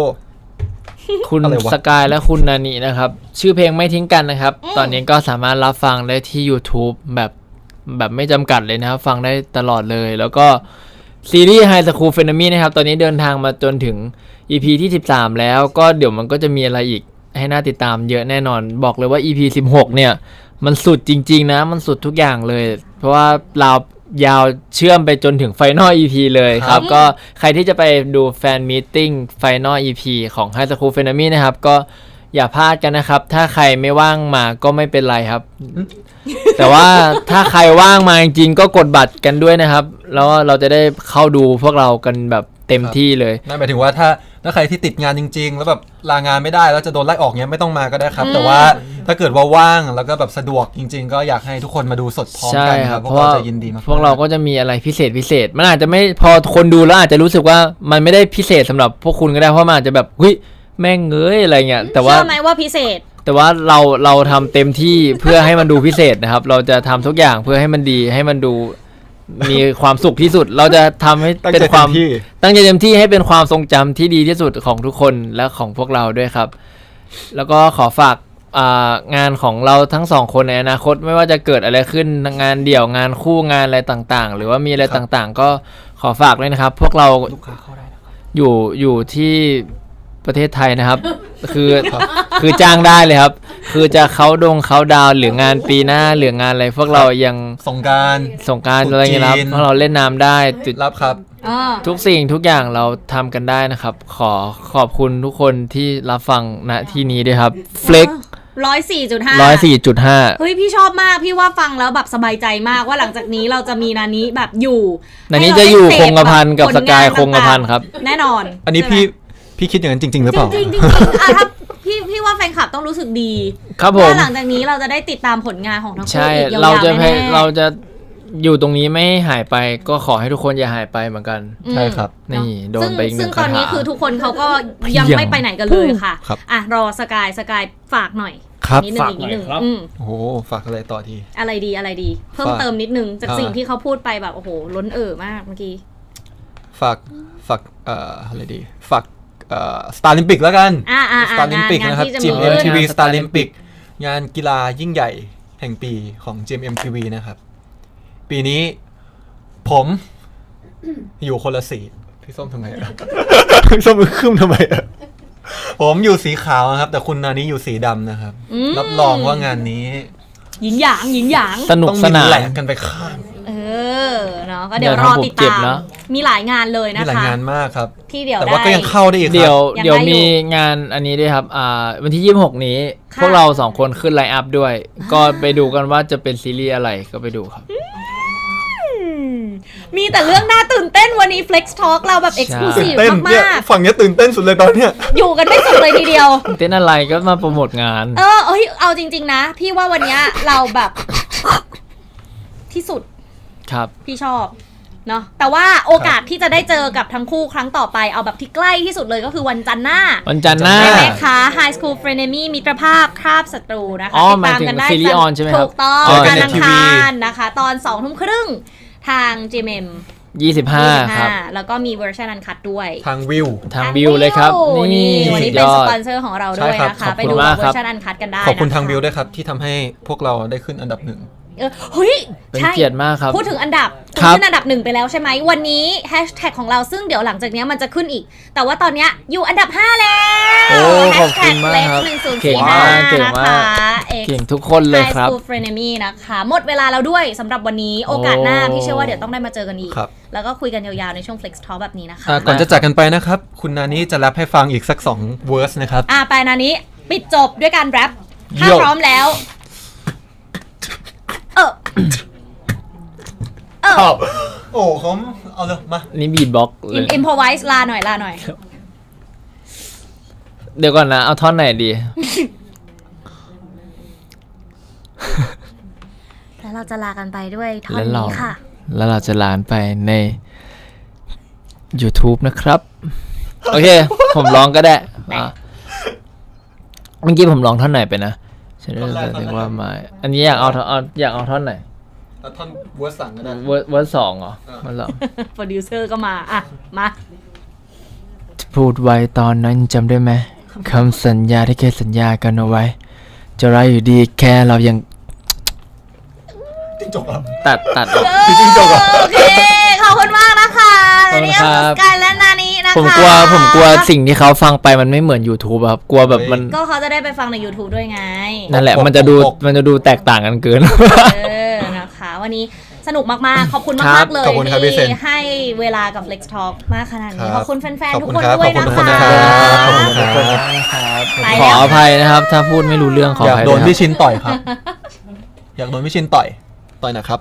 คุณ อะไรวะ สกายและคุณนานินะครับ ชื่อเพลงไม่ทิ้งกันนะครับ ตอนนี้ก็สามารถรับฟังได้ที่ YouTube แบบไม่จำกัดเลยนะครับ ฟังได้ตลอดเลย แล้วก็ซีรีส์ High School Frenemy นะครับ ตอนนี้เดินทางมาจนถึง EP ที่ 13 แล้วก็เดี๋ยวมันก็จะมีอะไรอีกให้น่าติดตามเยอะแน่นอน บอกเลยว่า EP 16 เนี่ย มันสุดจริงๆนะ มันสุดทุกอย่างเลย เพราะว่าเรายาวเชื่อมไปจนถึง Final EP เลยครับ ก็ใครที่จะไปดูแฟนมีตติ้ง Final EP ของ High School Frenemy นะครับ ก็อย่าพลาดกันนะครับ ถ้าใครไม่ว่างมาก็ไม่เป็นไรครับ แต่ว่าถ้าใครว่างมาจริงๆก็กดบัตรกันด้วยนะครับ แล้วเราจะได้เข้าดูพวกเรากันแบบเต็มที่เลย นั่นหมายถึงว่าถ้าใครที่ติดงานจริง ๆ แล้วแบบลางานไม่ได้แล้วจะโดนไล่ออกเนี้ยไม่ต้องมาก็ได้ครับ แต่ว่าถ้าเกิดว่าว่างแล้วก็แบบสะดวกจริง ๆ ก็อยากให้ทุกคนมาดูสดพร้อม ใช่ กัน ค ค รั รั บบ พวกเราจะยินดีมากๆ พวกเราก็จะมีอะไรพิเศษมันอาจจะไม่พอคนดูแล้วอาจจะรู้สึกว่ามันไม่ได้พิเศษสำหรับพวกคุณก็ได้เพราะมันอาจจะแบบเฮ้ยแม่งเอ้ยอะไรเงี้ยแต่ว่า เชื่อไหมว่าพิเศษ แต่ว่าเราทำเต็มที่เพื่อให้มันดูพิเศษนะครับ เราจะทำทุกอย่างเพื่อให้มันดีให้มันดูมีความสุขที่สุด เราจะทำให้ ตั้ง เป็น ใจ ความ เต็มที่ ตั้งใจเต็มที่ให้เป็นความทรงจำที่ดีที่สุดของทุกคนและของพวกเราด้วยครับ แล้วก็ขอฝากงานของเราทั้งสองคนในอนาคตไม่ว่าจะเกิดอะไรขึ้นงานเดี่ยวงานคู่งานอะไรต่างๆ หรือว่ามีอะไรต่างๆ ก็ขอฝากด้วยนะครับ พวกเรา ลูกค้าเข้าได้นะครับ อยู่ที่ประเทศไทยนะครับ คือจ้างได้เลยครับ คือจะเขาดาวน์หรืองานปีหน้าหรืองานอะไรพวกเรายัง สงกราร สงกรารอะไรเงี้ยครับ จีน เพราะเราเล่นน้ำได้จุด รับครับ ทุกสิ่งทุกอย่างเราทำกันได้นะครับ ขอบคุณทุกคนที่รับฟังณที่นี้ด้วยครับ Flex 104.5 104.5 เฮ้ยพี่ชอบมากพี่ว่าฟังแล้วแบบสบายใจมากว่าหลังจากนี้เราจะมีนานี้แบบอยู่ นานี้จะอยู่คงกระพันกับ ผล สกาย งน คงกระพัน ต่างๆ ครับ แน่นอน อันนี้พี่คิดอย่างนั้นจริง ๆ หรือเปล่า จริงๆอ่ะถ้าพี่ว่าแฟนคลับต้องรู้สึกดี ครับผม ว่าหลังจากนี้เราจะได้ติดตามผลงานของทั้งคู่ ใช่ อีกยาว เราจะ ๆแน่ๆ เราจะอยู่ตรงนี้ไม่ให้หายไป ก็ขอให้ทุกคนอย่าหายไปเหมือนกัน ใช่ครับ นี่โดนไปอีกหนึ่ง ซึ่งตอนนี้ คาถา คือทุกคนเขาก็ยังไม่ไปไหนกันเลยค่ะ ครับ อ่ะรอสกายฝากหน่อย ครับ นิดนึง ฝาก อีกนิดนึง หน่อยครับ โอ้โหฝากอะไรต่อที อะไรดี เพิ่ม ฝาก เติมนิดนึงจาก อ่า สิ่งที่เขาพูดไปแบบโอ้โหล้นมากเมื่อกี้ ฝากอะไรดีฝากสตาร์ลิมปิกแล้วกัน อ่า สตาร์ลิมปิก งาน นะครับ ที่จะมี จิม เออ MTV งาน สตาร์ลิมปิกงานกีฬายิ่งใหญ่ แห่งปีของ GMMTV นะครับ ปีนี้ผมอยู่คนละสีพี่ส้มทำไมอะ พี่ส้มมือขึ้นทำไมอะผมอยู่สีขาวนะครับ แต่คุณนานี้อยู่สีดำนะครับ รับรองว่างานนี้ หญิงหยางหญิงหยาง สนุก ต้อง ส มี นาน แหลกกันไปข้าง เนาะก็เดี๋ยวรอติด เดี๋ยวทำผมเก็ ตา บ ม นะ มีหลายงานเลยนะ มีหลาย คะ งานมากครับ ที่เดี๋ยว แต่ ได้ ว่าก็ยังเข้าได้อีกครับ เดี๋ยว ยังได้ เดี๋ยว อยู่ มีงานอันนี้ด้วยครับวันที่ 26 นี้ ค่ะ พวกเรา2คนขึ้นไลน์อัพด้วย ก็ไปดูกันว่าจะเป็นซีรีส์อะไรก็ไปดูครับ มีแต่เรื่องน่าตื่นเต้นวันนี้ Flex Talk เราแบบ Exclusive เต้นเนี่ย มาก ฝั่งเนี้ยตื่นเต้นสุดเลยตอนเนี้ย ๆ อยู่กันไม่สุดเลยทีเดียว เต้นอะไรก็มาโปรโมทงาน เอ้ยเอาจริง ๆ นะ พี่ว่าวันเนี้ยเราแบบที่สุด ครับ พี่ชอบเนาะแต่ว่าโอกาสที่จะได้เจอกับทั้งคู่ครั้งต่อไปเอาแบบที่ใกล้ที่สุดเลยก็คือวันจันทร์หน้า วันจันทร์หน้า ใช่ไหมคะ High School Frenemy มิตรภาพคราบศัตรูนะคะ อ๋อ ติดตามกันได้ หมายถึงซีรีส์ออนใช่ไหมครับ ถูกต้อง เจอกัน จันท ใน ร์อัง ทีวี คารนะคะ ตอน 20:30 ทาง GMM 25 ครับ 25แล้วก็มีเวอร์ชันอันคัดด้วย ทางวิว ทางวิวเลยครับ นี่ นี่ วัน สุ นี้ ด เป็ ย น อ ส ด ปอนเซอร์ของเรา ใช่ ด้วย ครับ นะคะ ขอบ ไป คุณ ดู มาก เว ค อ รับ ร์ชันอันคัดกันได้ ขอบคุณ นะะ ทางวิวด้วยครับ ที่ทำให้พวกเราได้ขึ้นอันดับ 1 เฮ้ย เป็น ใช่ เกียรติมากครับ พูดถึงอันดับ ครับ ขึ้นอันดับ 1 ไปแล้วใช่ไหมวันนี้แฮชแท็กของเราซึ่งเดี๋ยวหลังจากนี้มันจะขึ้นอีก แต่ว่าตอนเนี้ยอยู่อันดับ 5 แล้ว โอ้ขอบคุณมากครับ #flex1045 เก่งมากเก่ง นะ มา คะ ก เก่งทุกคนเลยครับ High School Frenemy นะคะ หมดเวลาแล้วด้วยสำหรับวันนี้โอกาสหน้าพี่เชื่อว่าเดี๋ยวต้องได้มาเจอกันอีก ครับ แล้วก็คุยกันยาวๆในช่วง Flex Talk แบบนี้นะคะ ก่อนจะจากกันไปนะครับ คุณนานี้จะแรปให้ฟังอีกสัก2เวอร์สนะครับ ไปนานี้ปิดจบด้วยการแรปถ้า โย่ พร้อมแล้ว โอ้เขาเอาเลยมา นี่บีทบ็อกซ์เลย อิมพอไวส์ลาหน่อย เดี๋ยวก่อนนะ เอาท่อนไหนดี แล้วเราจะลากันไปด้วยท่อน แล้วเรา นี้ค่ะ แล้วเราจะลานไปใน YouTube นะครับ โอเค ผมร้องก็ได้เมื่อกี้ผมร้องท่อนไหนไปนะฉันรู้สึกว่าไม่อันนี้อยากเอาท่อนไหน ท่อนเวอร์สสั่งก็ได้ เวอร์สองเหรอมันเหรอ โปรดิวเซอร์ก็มามา พูดไว้ตอนนั้นจำได้ไหมคำสัญญาที่เคยสัญญากันเอาไว้ จะร้ายอยู่ดีแค่เรายัง จิ้งจกอ่ะ ตัดออก จิ้งจกอ่ะ โอเค ขอบคุณมากนะคะ ขอบคุณ นี่ ครั ก็ บ สกายและนานี้นะคะ ผมกลัวสิ่งที่เขาฟังไปมันไม่เหมือน YouTube อะครับ กลัวแบบมัน ก็เขาจะได้ไปฟังใน YouTube ด้วยไง นั่นแหละ ปก มันจะดูแตกต่างกันเกิน นะคะ วันนี้สนุกมากๆ ขอบคุณ ครั มาก บ ๆเลย ขอบคุณครับพี่เซน ที่ให้เวลากับ Flex Talk มากขนาดนี้ ครับ ขอบคุณแฟน ขอ ๆ บ ทุก คุณ คน ครับ ด้วย ขอบ นะ คุณ คะ ขอบคุณทุกคน ไป ขอ แล้ว อภัยนะครับ ถ้าพูดไม่รู้เรื่องขออ อยาก ภัย โดน ด้วยครับ พี่ชินต่อยครับ อยากโดนพี่ชินต่อยนะครับ